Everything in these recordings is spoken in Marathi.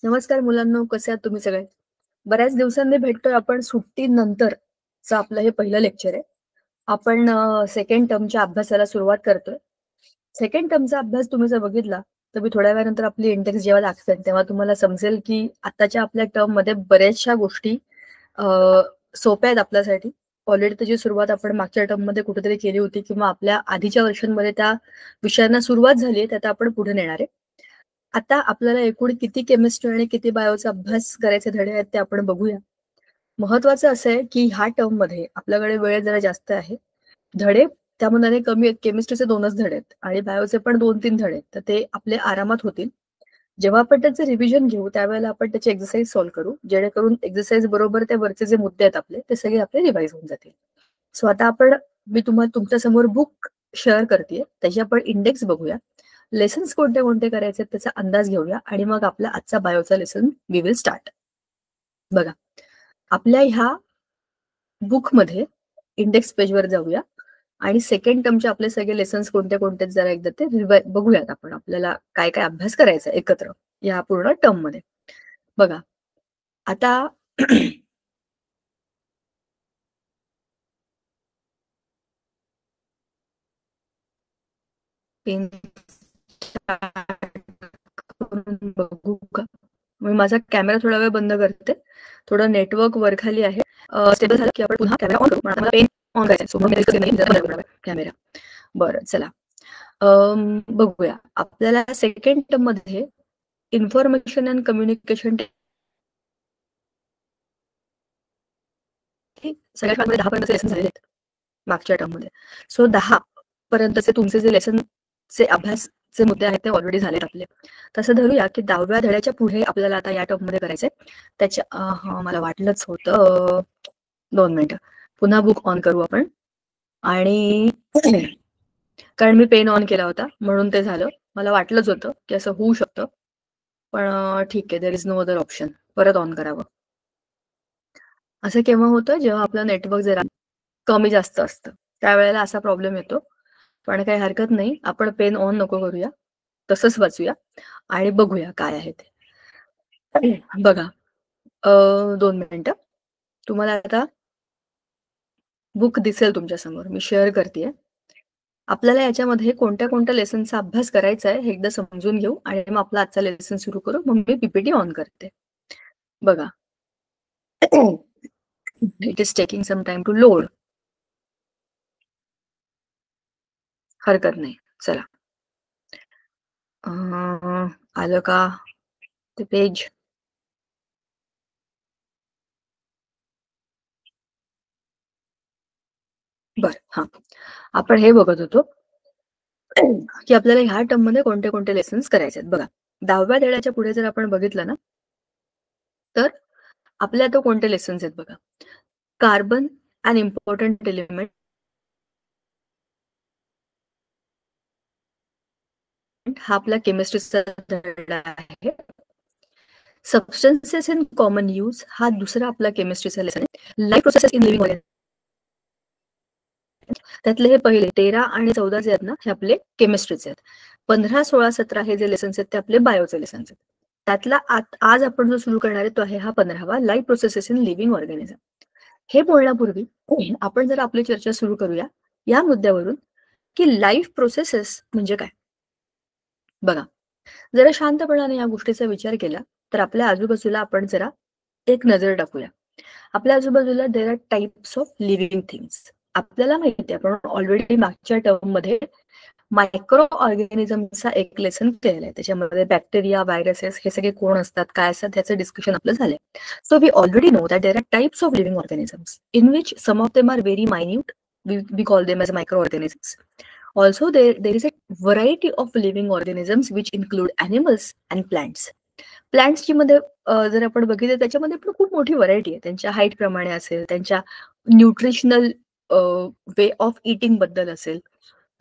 नमस्कार मुलांनो, कसे आहात तुम्ही सगळे? बऱ्याच दिवसांनी भेटतोय आपण सुट्टीनंतरचं आपलं हे पहिलं लेक्चर आहे. आपण सेकंड टर्मच्या अभ्यासाला सुरुवात करतोय. सेकंड टर्मचा अभ्यास तुम्ही जर बघितला, तर मी थोड्या वेळानंतर आपली इंडेक्स जेव्हा दाखवेन, तेव्हा तुम्हाला समजेल की आताच्या आपल्या टर्ममध्ये बऱ्याचशा गोष्टी अ, सोप्या आहेत आपल्यासाठी. ऑलरेडी त्याची सुरुवात आपण मागच्या टर्ममध्ये कुठेतरी केली होती किंवा आपल्या आधीच्या वर्षांमध्ये त्या विषयांना सुरुवात झाली आहे, त्यात आपण पुढे नेणार आहे. आता आपल्याला एकूण किती केमिस्ट्री आणि किती बायोचा अभ्यास करायचे धडे आहेत ते आपण बघूया. महत्वाचं असं आहे की ह्या टर्ममध्ये आपल्याकडे वेळ जरा जास्त आहे. धडे त्या मानाने कमी आहेत. केमिस्ट्रीचे 2च धडे आहेत आणि बायोचे पण 2-3 धडे आहेत. तर ते आपले आरामात होतील. जेव्हा आपण त्याचं रिव्हिजन घेऊ त्यावेळेला आपण त्याची एक्सरसाइज सॉल्व्ह करू, जेणेकरून एक्सरसाइज बरोबर ते वरचे जे मुद्दे आहेत आपले ते सगळे आपले रिवाइज होऊन जातील. सो आता मी तुम्हाला तुमच्या समोर बुक शेअर करतेय, त्याची आपण इंडेक्स बघूया. लेसन्स कोणते कोणते करायचे त्याचा अंदाज घेऊया आणि मग आपला आजचा बायोचा लेसन वी विल स्टार्ट. बघा, आपल्या ह्या बुकमध्ये इंडेक्स पेजवर जाऊया आणि सेकंड टर्मचे आपले सगळे लेसन्स कोणते कोणते जरा एकदा ते बघूयात आपण. आपल्याला काय काय अभ्यास करायचा एकत्र या पूर्ण टर्म मध्ये. बघा आता पेन बघू का? मी माझा कॅमेरा थोडा वेळ बंद करते. थोडं नेटवर्क वर खाली आहे. स्टेबल झालं की आपण पुन्हा कॅमेरा ऑन करू. मला पेन ऑन करायचा कॅमेरा. बरं चला बघूया. आपल्याला सेकंड टर्म मध्ये इन्फॉर्मेशन अँड कम्युनिकेशन सगळ्या शाळांमध्ये 10 पर्यंतचे लेसन झालेले आहेत मागच्या टर्म मध्ये. सो 10 पर्यंतचे तुमचे जे लेसनचे अभ्यासचे मुद्दे आहेत ते ऑलरेडी झालेत आपले. तसं धरूया की 10व्या धड्याच्या पुढे आपल्याला आता या टर्म मध्ये करायचंय. त्याच्या मला वाटलंच होतं. 2 मिनिटं पुन्हा बुक ऑन करू आपण. आणि कारण मी पेन ऑन केला होता म्हणून ते झालं. मला वाटलंच होतं की असं होऊ शकतं, पण ठीक आहे, there is no other option. परत ऑन करावं. असं केव्हा होतं जेव्हा आपलं नेटवर्क जरा कमी जास्त असतं, त्यावेळेला असा प्रॉब्लेम येतो. पण काही हरकत नाही, आपण पेन ऑन नको करूया, तसंच वाचूया आणि बघूया काय आहे ते. बघा 2 मिनिटं. तुम्हाला आता बुक दिसेल तुमच्या समोर, मी शेअर करतेय. आपल्याला याच्यामध्ये कोणत्या कोणत्या लेसनचा अभ्यास करायचा आहे हे एकदा समजून घेऊ आणि मग आपला आजचा लेसन सुरू करू. मग मी पीपीटी ऑन करते. बघा it is taking some time to load. हरकत नाही, चला आलं का ते पेज? बर, हा आपण हे बघत होतो की आपल्याला ह्या टर्म मध्ये कोणते कोणते लेसन्स करायचे आहेत. बघा 10व्या धड्याच्या पुढे जर आपण बघितलं ना, तर आपल्या तो कोणते लेसन्स आहेत बघा. कार्बन अँड इम्पॉर्टंट एलिमेंट हा आपला केमिस्ट्रीचा धडा आहे. सबस्टन्सेस इन कॉमन यूज हा दुसरा आपला केमिस्ट्रीचा लेसन आहे. Life processes in living organism त्यातले हे पहिले 13 आणि 14 जे आहेत ना, हे आपले केमिस्ट्रीचे आहेत. 15, 16, 17 हे जे लेसन्स आहेत ते आपले बायोचे लेसन्स आहेत. त्यातला आज आपण जो सुरू करणार आहे तो आहे हा 15वा, life processes in living organism. हे बोलण्यापूर्वी आपण जर आपली चर्चा सुरू करूया या मुद्द्यावरून की लाईफ प्रोसेसेस म्हणजे काय. बघा, जरा शांतपणाने या गोष्टीचा विचार केला तर आपल्या आजूबाजूला आपण जरा एक नजर टाकूया. आपल्या आजूबाजूला देर are types of living things. आपल्याला माहिती आहे, आपण ऑलरेडी मागच्या टर्म मध्ये मायक्रो ऑर्गॅनिझमचा एक लेसन केलेला आहे. त्याच्यामध्ये बॅक्टेरिया, व्हायरसेस हे सगळे कोण असतात, काय असतात त्याचं डिस्कशन आपलं झालंय. So we already know that there are types of living organisms in which some of them are very minute. We call them as micro organisms. Also, there is a variety of living organisms which include animals and plants. प्लांट्सची मध्ये जर आपण बघितलं त्याच्यामध्ये पण खूप मोठी व्हरायटी आहे. त्यांच्या हाईट प्रमाणे असेल, त्यांच्या न्यूट्रिशनल वे ऑफ इटिंग बद्दल असेल.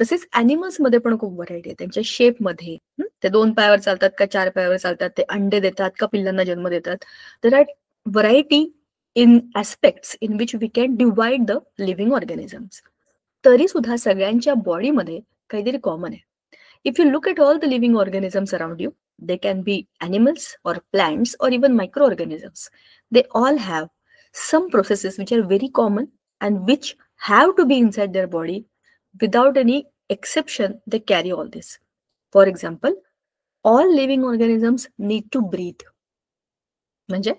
तसेच अॅनिमल्स मध्ये पण खूप व्हरायटी आहे. त्यांच्या शेप मध्ये ते 2 पायावर चालतात का 4 पायावर चालतात, ते अंडे देतात का पिल्लांना जन्म देतात. There are variety in aspects in which we can divide the living organisms. तरी सुद्धा सगळ्यांच्या बॉडीमध्ये काहीतरी कॉमन आहे. If you look at all the living organisms around you, They can be animals or plants or even microorganisms. They all have some processes which are very common and which have to be inside their body. Without any exception, they carry all this. For example, all living organisms need to breathe. म्हणजे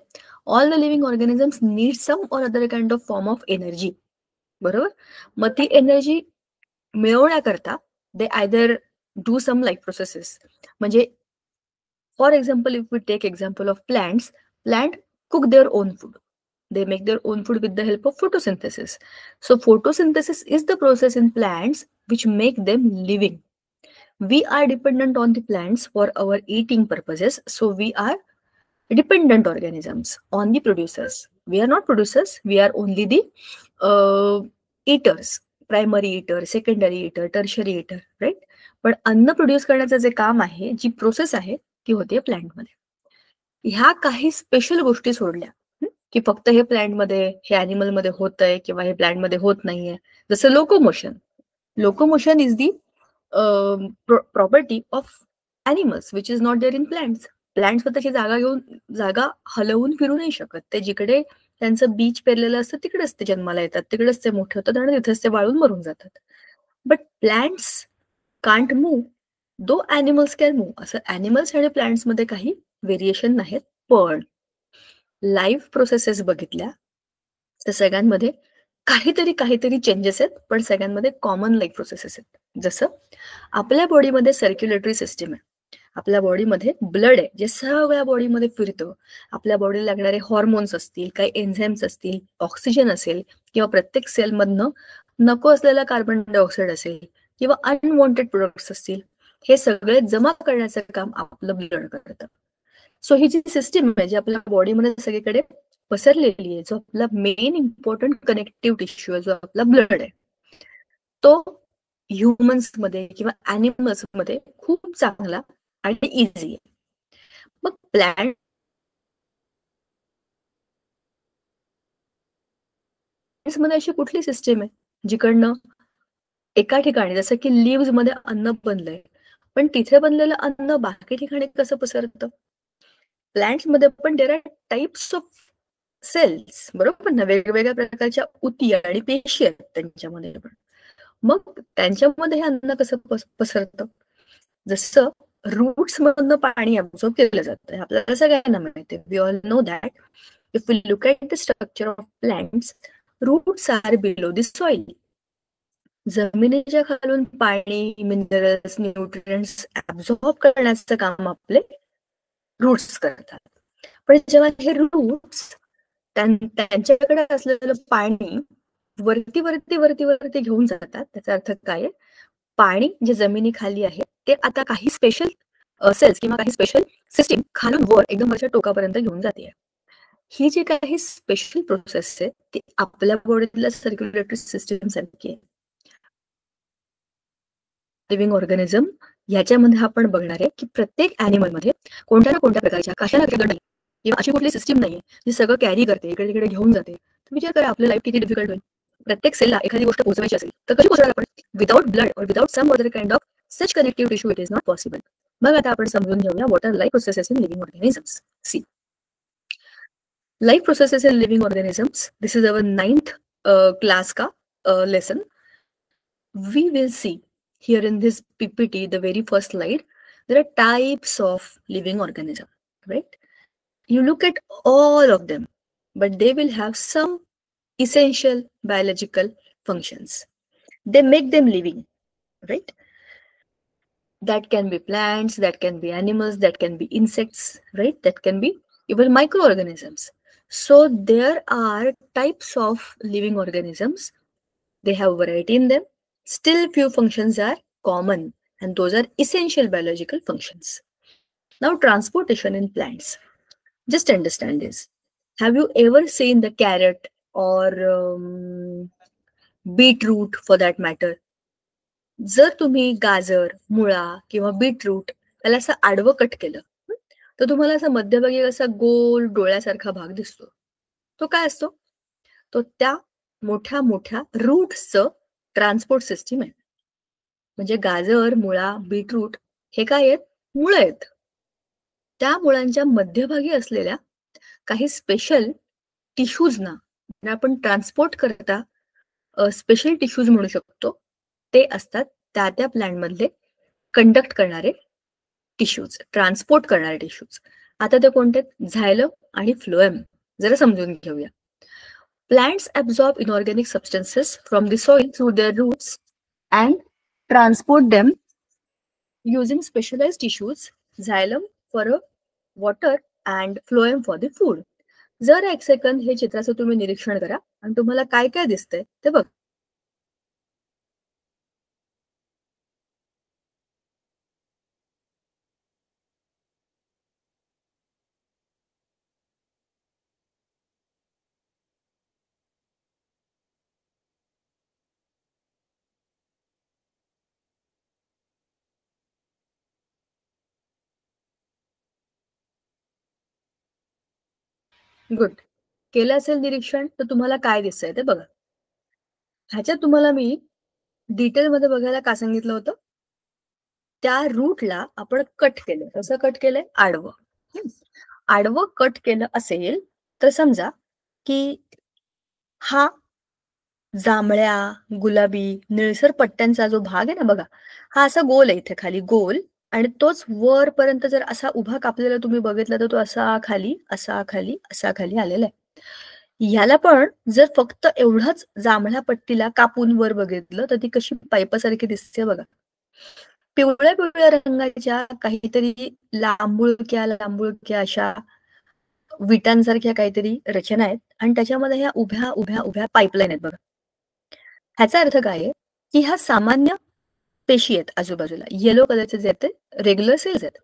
all the living organisms need some or other kind of form of energy. बरोबर. मग ती एनर्जी मिळवण्याकरता they either do some life processes. म्हणजे for example, if we take example of plants, plant cook their own food. They make their own food with the help of photosynthesis. So photosynthesis is the process in plants which make them living. We are dependent on the plants for our eating purposes. So we are dependent organisms on the producers. We are not producers. We are only the eaters. Primary eater, secondary eater, tertiary eater, right? पण अन्न प्रोड्यूस करण्याचं जे काम आहे, जी प्रोसेस आहे, ती होते प्लांटमध्ये. ह्या काही स्पेशल गोष्टी सोडल्या की फक्त हे प्लांटमध्ये, हे ॲनिमलमध्ये होतंय किंवा हे प्लांटमध्ये होत नाहीये. जसं locomotion. Locomotion is the property of animals which is not there in plants. Plant स्वतःची जागा हलवून फिरू नाही शकत. ते जिकडे त्यांचं बीज पेरलेलं असतं तिकडेच ते जन्माला येतात, तिकडेच ते मोठे होतात आणि तिथेच ते वाळून मरून जातात. But plants can't move, though animals can move. असं ॲनिमल्स आणि प्लांट्समध्ये काही व्हेरिएशन नाहीत. पण लाईफ प्रोसेसेस बघितल्या तर सगळ्यांमध्ये काहीतरी चेंजेस आहेत, पण सगळ्यांमध्ये कॉमन लाईफ प्रोसेसेस आहेत. जसं आपल्या बॉडीमध्ये सर्क्युलेटरी सिस्टीम आहे. आपल्या बॉडीमध्ये ब्लड आहे जे सगळ्या बॉडीमध्ये फिरतं. आपल्या बॉडीला लागणारे हॉर्मोन्स असतील, काही एन्झाईम्स असतील, ऑक्सिजन असेल किंवा प्रत्येक सेलमधनं नको असलेला कार्बन डायऑक्साईड असेल किंवा अनवॉन्टेड प्रोडक्ट्स असतील, हे सगळे जमा करण्याचं काम आपलं ब्लड करतं. सो ही जी सिस्टीम आहे जी आपल्या बॉडीमध्ये सगळीकडे पसरलेली आहे, जो आपला मेन इम्पॉर्टंट कनेक्टिव्ह टिश्यू आहे, जो आपला ब्लड आहे, तो ह्युमन्समध्ये किंवा ॲनिमल्समध्ये खूप चांगला आणि इझी आहे. मग प्लांट्समध्ये अशी कुठली सिस्टीम आहे जिकडनं एका ठिकाणी, जसं की लिव्स मध्ये अन्न बनलंय, पण तिथे बनलेलं अन्न बाकी ठिकाणी कसं पसरतं? प्लांट्समध्ये पण there are types of cells, बरोबर ना? वेगवेगळ्या प्रकारच्या उती आणि पेशी आहेत त्यांच्यामध्ये पण. मग त्यांच्यामध्ये हे अन्न कसं पसरतं? जसं रूट्स मधनं पाणी अब्झॉर्ब केलं जातं, आपल्याला सगळ्यांना माहिती आहे. We all know that if we look at the structure of plants, roots are below the soil. जमिनीच्या खालून पाणी, मिनरल्स, न्यूट्रिएंट्स ऍब्झॉर्ब करण्याचं काम आपले रूट्स करतात. पण जेव्हा हे रूट्स त्यांच्याकडे असलेलं पाणी वरती वरती वरती वरती घेऊन जातात, त्याचा अर्थ काय? पाणी जे जमिनीखाली आहे ते आता काही स्पेशल सेल्स किंवा काही स्पेशल सिस्टीम खालून वर एकदम वरच्या टोकापर्यंत घेऊन जाते. ही जी काही स्पेशल प्रोसेस आहे ती आपल्या बॉडीतल्या सर्क्युलेटरी सिस्टीम सारखी आहे. लिव्हिंग ऑर्गॅनिझम याच्यामध्ये आपण बघणार आहे की प्रत्येक ॲनिमलमध्ये कोणत्या ना कोणत्या प्रकारच्या कशाला नाही किंवा अशी कुठली सिस्टीम नाहीये जी सगळं कॅरी करते, इकडे तिकडे घेऊन जाते. तर विचार करा आपलं लाईफ किती डिफिकल्ट होईल. प्रत्येक सेलला एखादी गोष्ट पोहोचवायची असेल तर कशी पोहोचणार आपण? विदाउट ब्लड और without some other kind of such connective tissue it is not possible. मग आता आपण समजून घेऊया what are life processes in living organisms. See, life processes in living organisms, this is our 9th class का lesson. We will see here in this PPT, the very first slide, there are types of living organism, right? You look at all of them, but they will have some essential biological functions. They make them living, right? That can be plants, that can be animals, that can be insects, right? That can be even microorganisms. So there are types of living organisms. They have variety in them. Still few functions are common, and those are essential biological functions. Now, transportation in plants. Just understand this. Have you ever seen the carrot or beetroot for that matter? जर तुम्ही गाजर, मुळा किंवा बीटरूट त्याला असं आडवं कट केलं तर तुम्हाला असा मध्यभागी असा गोल डोळ्यासारखा भाग दिसतो. तो काय असतो? तो त्या मोठ्या मोठ्या रूट्सचं ट्रान्सपोर्ट सिस्टीम आहे. म्हणजे गाजर, मुळा, बीटरूट हे काय आहेत? मुळं आहेत. त्या मुळांच्या मध्यभागी असलेल्या काही स्पेशल टिश्यूजना आपण ट्रान्सपोर्ट करता स्पेशल टिश्यूज म्हणू शकतो. ते असतात त्या प्लांटमधले कंडक्ट करणारे टिश्यूज, ट्रान्सपोर्ट करणारे टिश्यूज. आता ते कोणते? झायलम आणि फ्लोएम. जरा समजून घेऊया. Plants absorb inorganic substances from the soil through their roots and transport them using specialized tissues, xylem for water and phloem for the food. जर एक सेकंद हे चित्राचं तुम्ही निरीक्षण करा आणि तुम्हाला काय काय दिसतंय ते बघ. गुड. केलं असेल निरीक्षण तर तुम्हाला काय दिसतंय ते बघा. ह्याच्यात तुम्हाला मी डिटेलमध्ये बघायला का सांगितलं होतं? त्या रूटला आपण कट केलं. कसं कट केलंय? आडवं. आडवं कट केलं असेल तर समजा की हा जांभळ्या, गुलाबी, निळसर पट्ट्यांचा जो भाग आहे ना बघा, हा असा गोल आहे इथे खाली गोल आणि तोच वरपर्यंत जर असा उभा कापलेला तुम्ही बघितला तर तो असा खाली, असा खाली, असा खाली आलेला आहे. ह्याला पण जर फक्त एवढाच जांभळ्या पट्टीला कापून वर बघितलं तर ती कशी पाईपासारखी दिसते बघा. पिवळ्या पिवळ्या रंगाच्या काहीतरी लांबुळक्या लांबुळक्या अशा विटांसारख्या काहीतरी रचना आहेत आणि त्याच्यामध्ये ह्या उभ्या उभ्या उभ्या पाईपलाईन आहेत बघा. ह्याचा अर्थ काय आहे की ह्या सामान्य पेशी आहेत आजूबाजूला. येलो कलरचे जे आहेत ते रेग्युलर सेल्स आहेत.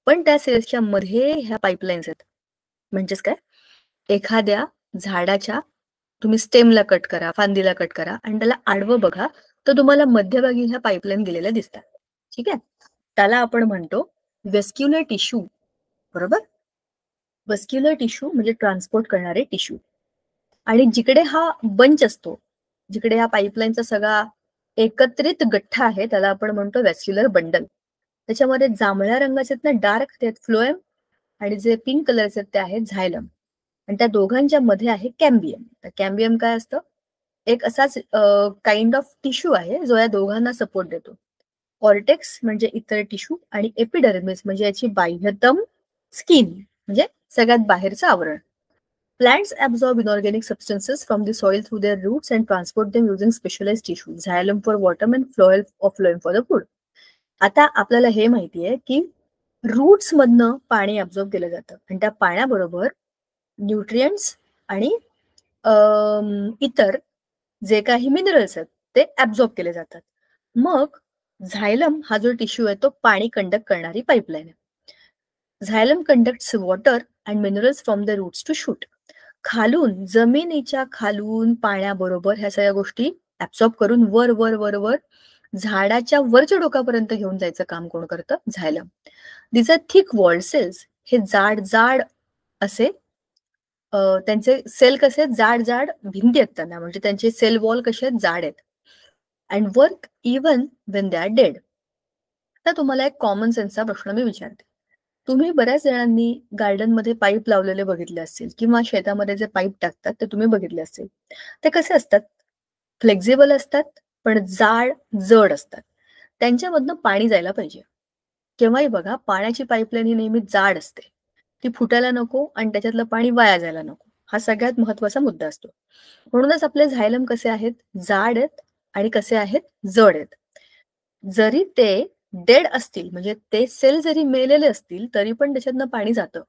पण त्या सेल्सच्या मध्ये ह्या पाईपलाईन्स आहेत. म्हणजेच काय? एखाद्या झाडाच्या तुम्ही स्टेमला कट करा, फांदीला कट करा आणि त्याला आडवं बघा तर तुम्हाला मध्यभागी ह्या पाईपलाईन दिलेल्या दिसतात. ठीक आहे? त्याला आपण म्हणतो वेस्क्युलर टिश्यू. बरोबर? वेस्क्युलर टिश्यू म्हणजे ट्रान्सपोर्ट करणारे टिश्यू. आणि जिकडे हा बंच असतो, जिकडे या पाईपलाईनचा सगळा एकत्रित गठ्ठा आहे त्याला आपण म्हणतो व्हॅस्क्युलर बंडल. त्याच्यामध्ये जांभळ्या रंगाचे आहेत ना डार्क ते आहेत फ्लोएम आणि जे पिंक कलरचे आहेत ते आहेत झायलम. आणि त्या दोघांच्या मध्ये आहे कॅम्बियम. तर कॅम्बियम काय असतं? एक असाच काइंड ऑफ टिश्यू आहे जो या दोघांना सपोर्ट देतो. कॉर्टेक्स म्हणजे इतर टिश्यू आणि एपिडर्मिस म्हणजे याची बाह्यतम स्किन म्हणजे सगळ्यात बाहेरचं आवरण. Plants absorb inorganic substances from the soil through their roots and transport them using specialized tissues, xylem for water and phloem for the food. आता आपल्याला हे माहिती आहे की रूट्स मधनं पाणी अब्झॉर्ब केलं जातं आणि त्या पाण्याबरोबर न्यूट्रिएंट्स आणि इतर जे काही मिनरल्स आहेत ते अब्झॉर्ब केले जातात. मग झायलम हा जो टिश्यू आहे तो पाणी कंडक्ट करणारी पाईपलाईन आहे. Xylem conducts water and minerals from the roots to shoot. खालून जमिनीच्या खालून पाण्याबरोबर ह्या सगळ्या गोष्टी ऍब्सॉर्ब करून वर वर वर वर झाडाच्या वरच्या डोकापर्यंत घेऊन जायचं काम कोण करतं? झायलम. दिस आर थिक वॉल्ड सेल्स. हे जाड जाड असे त्यांचे सेल कसे आहेत? जाड जाड भिंती आहेत त्यांना, म्हणजे त्यांचे सेल वॉल कसे आहेत? जाड आहेत. And work even when they are dead. आता तुम्हाला एक कॉमन सेन्सचा प्रश्न मी विचारते. तुम्ही बऱ्याच जणांनी गार्डनमध्ये पाईप लावलेले बघितले असतील किंवा शेतामध्ये जे पाईप टाकतात ते तुम्ही बघितले असतील. ते कसे असतात? फ्लेक्झिबल असतात पण जाड जड असतात. त्यांच्यामधनं पाणी जायला पाहिजे. केव्हाही बघा पाण्याची पाईपलाईन ही नेहमी जाड असते. ती फुटायला नको आणि त्याच्यातलं पाणी वाया जायला नको. हा सगळ्यात महत्वाचा मुद्दा असतो. म्हणूनच आपले झायलम कसे आहेत? जाड आहेत आणि कसे आहेत? जड आहेत. जरी ते डेड असतील म्हणजे ते सेल जरी मेलेले असतील तरी पण त्याच्यातनं पाणी जातं.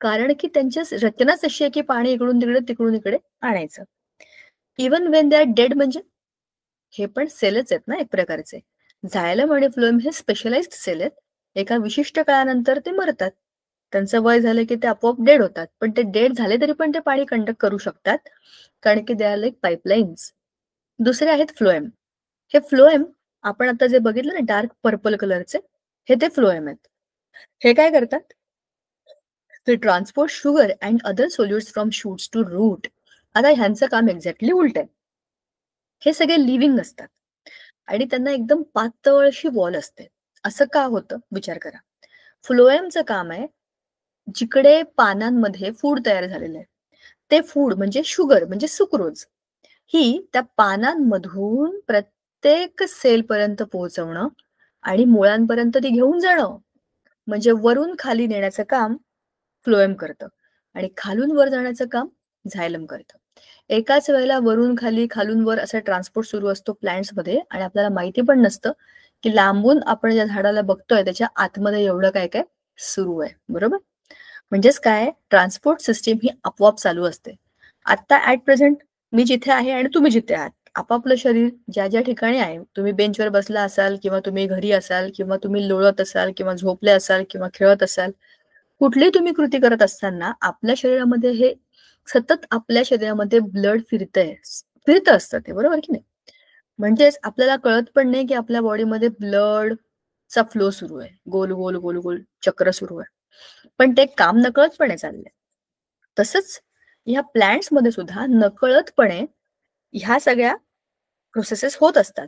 कारण की त्यांची रचनाच अशी आहे की पाणी इकडून तिकडे तिकडून इकडे आणायचं. Even when they are dead म्हणजे हे पण सेलच आहेत ना एक प्रकारचे. झायलम आणि फ्लोएम हे स्पेशलाइज्ड सेल आहेत. एका विशिष्ट काळानंतर ते मरतात. त्यांचं वय झालं की ते आपोआप डेड होतात. पण ते डेड झाले तरी पण ते पाणी कंडक्ट करू शकतात. कारण की दे आर लाईक पाईपलाईन्स. दुसरे आहेत फ्लोएम. हे फ्लोएम आपण आता जे बघितलं ना डार्क पर्पल कलरचे, हे ते फ्लोएम आहेत. हे काय करतात? ते transport sugar and other solutes from shoots to root. आता ह्यांचं काम एक्झॅक्टली उलट आहे. हे सगळे लिव्हिंग असतात आणि त्यांना एकदम पातळ अशी वॉल असते. असं का होतं? विचार करा. फ्लोएमचं काम आहे जिकडे पानांमध्ये फूड तयार झालेलं आहे, ते फूड म्हणजे शुगर म्हणजे सुक्रोज ही त्या पानांमधून प्रत्येक सेलपर्यंत पोहोचवणं आणि मुळांपर्यंत ती घेऊन जाणं, म्हणजे वरून खाली नेण्याचं काम फ्लोएम करतं आणि खालून वर जाण्याचं काम झायलम करतं. एकाच वेळेला वरून खाली, खालून वर असा ट्रान्सपोर्ट सुरू असतो प्लांट्समध्ये आणि आपल्याला माहिती पण नसतं, की लांबून आपण ज्या झाडाला बघतोय त्याच्या आतमध्ये एवढं काय-काय सुरू आहे. बरोबर? म्हणजेच काय ट्रान्सपोर्ट सिस्टीम ही आपोआप चालू असते. आता ॲट प्रेझेंट मी जिथे आहे आणि तुम्ही जिथे आहात. आपापलं शरीर ज्या ठिकाणी आहे, तुम्ही बेंचवर बसला असाल किंवा तुम्ही घरी असाल किंवा तुम्ही लोळत असाल किंवा झोपले असाल किंवा खेळत असाल. कुठलीही तुम्ही कृती करत असताना आपल्या शरीरामध्ये हे सतत आपल्या शरीरामध्ये ब्लड फिरतं असतं ते, बरोबर की नाही? म्हणजेच आपल्याला कळत पण नाही की आपल्या बॉडीमध्ये ब्लडचा फ्लो सुरू आहे. गोल, गोल, गोल, गोल चक्र सुरू आहे. पण ते काम नकळतपणे चाललंय. तसंच ह्या प्लांट्समध्ये सुद्धा नकळतपणे ह्या सगळ्या प्रोसेसेस होत असतात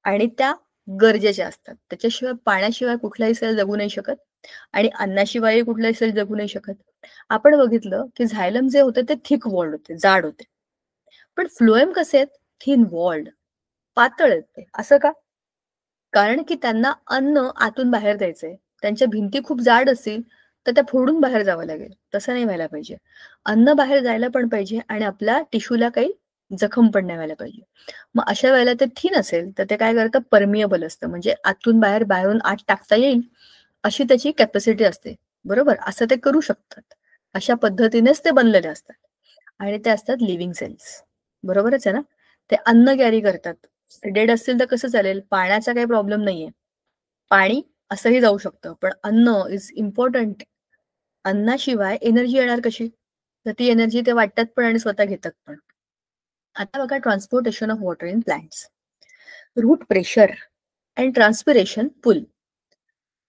आणि त्या गरजेच्या असतात. त्याच्याशिवाय पाण्याशिवाय कुठलाही सेल जगू नाही शकत आणि अन्नाशिवायही कुठलाही सेल जगू नाही शकत. आपण बघितलं की झायलम जे होते ते थिक वॉल्ड होते, जाड होते. पण फ्लोएम कसे आहेत? थिन वॉल्ड, पातळ आहेत ते. असं का? कारण की त्यांना अन्न आतून बाहेर द्यायचंय. त्यांच्या भिंती खूप जाड असतील, तर त्या फोडून बाहेर जावं लागेल. तसं नाही व्हायला पाहिजे. अन्न बाहेर जायला पण पाहिजे आणि आपल्या टिश्यूला काही जखम पण नाही व्हायला पाहिजे. मग अशा वेळेला ते थिन असेल, तर ते काय करतं परमिएबल असतं. म्हणजे आतून बाहेर, बाहेरून आत टाकता येईल, अशी त्याची कॅपॅसिटी असते. बरोबर? असं ते करू शकतात. अशा पद्धतीनेच ते बनलेले असतात. आणि ते असतात लिव्हिंग सेल्स. बरोबरच आहे ना? ते अन्न कॅरी करतात. डेड असतील तर कसं चालेल? पाण्याचा काही प्रॉब्लेम नाहीये. पाणी असंही जाऊ शकतं. पण अन्न इज इम्पोर्टंट. अन्नाशिवाय एनर्जी येणार कशी? तर ती एनर्जी ते वाटतात पण आणि स्वतः घेतात पण. आता बघा transportation of water in plants. Root pressure and transpiration pull.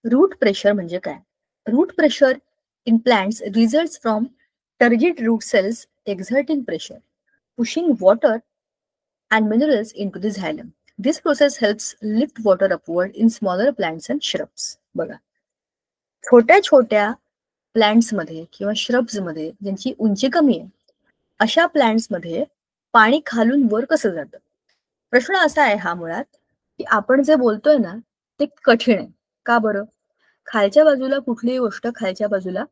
Root pressure म्हणजे काय? Root pressure in plants results from turgid root cells exerting pressure, pushing water and minerals into the xylem. This process helps lift water upward in smaller plants and shrubs. बघा, छोट्या छोट्या प्लांट्स मध्ये किंवा श्रब्स मध्ये ज्यांची उंची कमी आहे, अशा प्लांट्स मध्ये पाणी खालून वर कसं जातं? प्रश्न असा आहे हा मुळात, की आपण जे बोलतोय ना ते कठीण आहे. का बरं? खालच्या बाजूला कुठलीही गोष्ट खालच्या बाजूला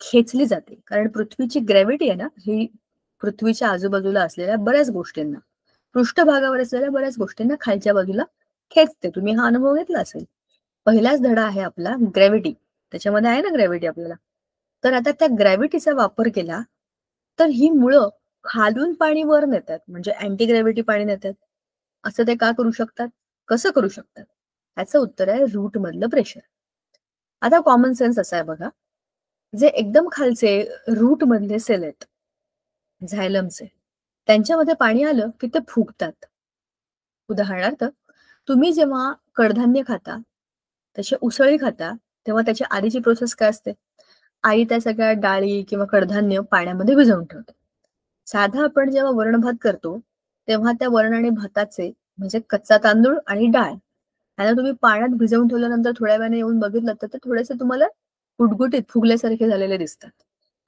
खेचली जाते. कारण पृथ्वीची ग्रॅव्हिटी आहे ना, ही पृथ्वीच्या आजूबाजूला असलेल्या बऱ्याच गोष्टींना, पृष्ठभागावर असलेल्या बऱ्याच गोष्टींना खालच्या बाजूला खेचते. तुम्ही हा अनुभव घेतला असेल. पहिलाच धडा आहे आपला ग्रॅव्हिटी. त्याच्यामध्ये आहे ना ग्रॅव्हिटी आपल्याला. तर आता त्या ग्रॅव्हिटीचा वापर केला, तर ही मुळं खालून पाणी वर नेतात. म्हणजे अँटी ग्रॅव्हिटी पाणी नेतात. असं ते का करू शकतात? कसं करू शकतात? याचं उत्तर आहे रूट मधलं प्रेशर. आता कॉमन सेन्स असा आहे बघा, जे एकदम खालचे रूट मधले सेल आहेत, झायलमचे, त्यांच्यामध्ये पाणी आलं की ते फुगतात. उदाहरणार्थ, तुम्ही जेव्हा कडधान्य खाता, त्याची उसळी खाता, तेव्हा त्याची आधीची प्रोसेस काय असते? आई त्या सगळ्या डाळी किंवा कडधान्य पाण्यामध्ये भिजवून ठेवते. साधा आपण जेव्हा वरण-भात करतो, तेव्हा त्या वरण आणि भाताचे म्हणजे कच्चा तांदूळ आणि डाळ ह्याला तुम्ही पाण्यात भिजवून ठेवल्यानंतर थोड्या वेळाने येऊन बघितलं तर ते थोडेसे तुम्हाला गुटगुटीत फुगल्यासारखे झालेले दिसतात.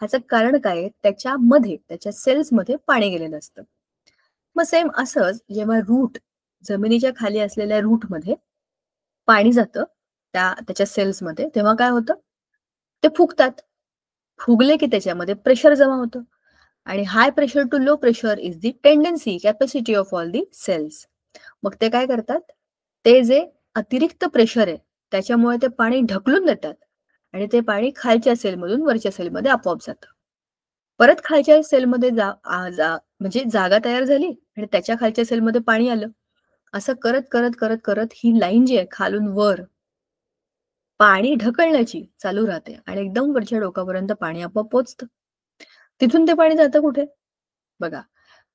ह्याचं कारण काय आहे? त्याच्यामध्ये, त्याच्या सेल्समध्ये पाणी गेलेलं असतं. मग सेम असंच जेव्हा जमिनीच्या खाली असलेल्या रूटमध्ये पाणी जातं त्याच्या सेल्समध्ये, तेव्हा काय होतं? ते फुगतात. फुगले की त्याच्यामध्ये प्रेशर जमा होतं आणि high pressure to low pressure is the tendency, capacity of all the cells. मग ते काय करतात? ते जे अतिरिक्त प्रेशर आहे, त्याच्यामुळे ते पाणी ढकलून देतात आणि ते पाणी खालच्या सेलमधून वरच्या सेलमध्ये आपोआप जातं. परत खालच्या सेलमध्ये म्हणजे जागा तयार झाली आणि त्याच्या खालच्या सेलमध्ये पाणी आलं. असं करत, करत, करत, करत ही लाईन जी आहे खालून वर पाणी ढकलण्याची चालू राहते आणि एकदम वरच्या टोकापर्यंत पाणी आपोआप पोहोचतं. तिथून ते पाणी जातं कुठे? बघा,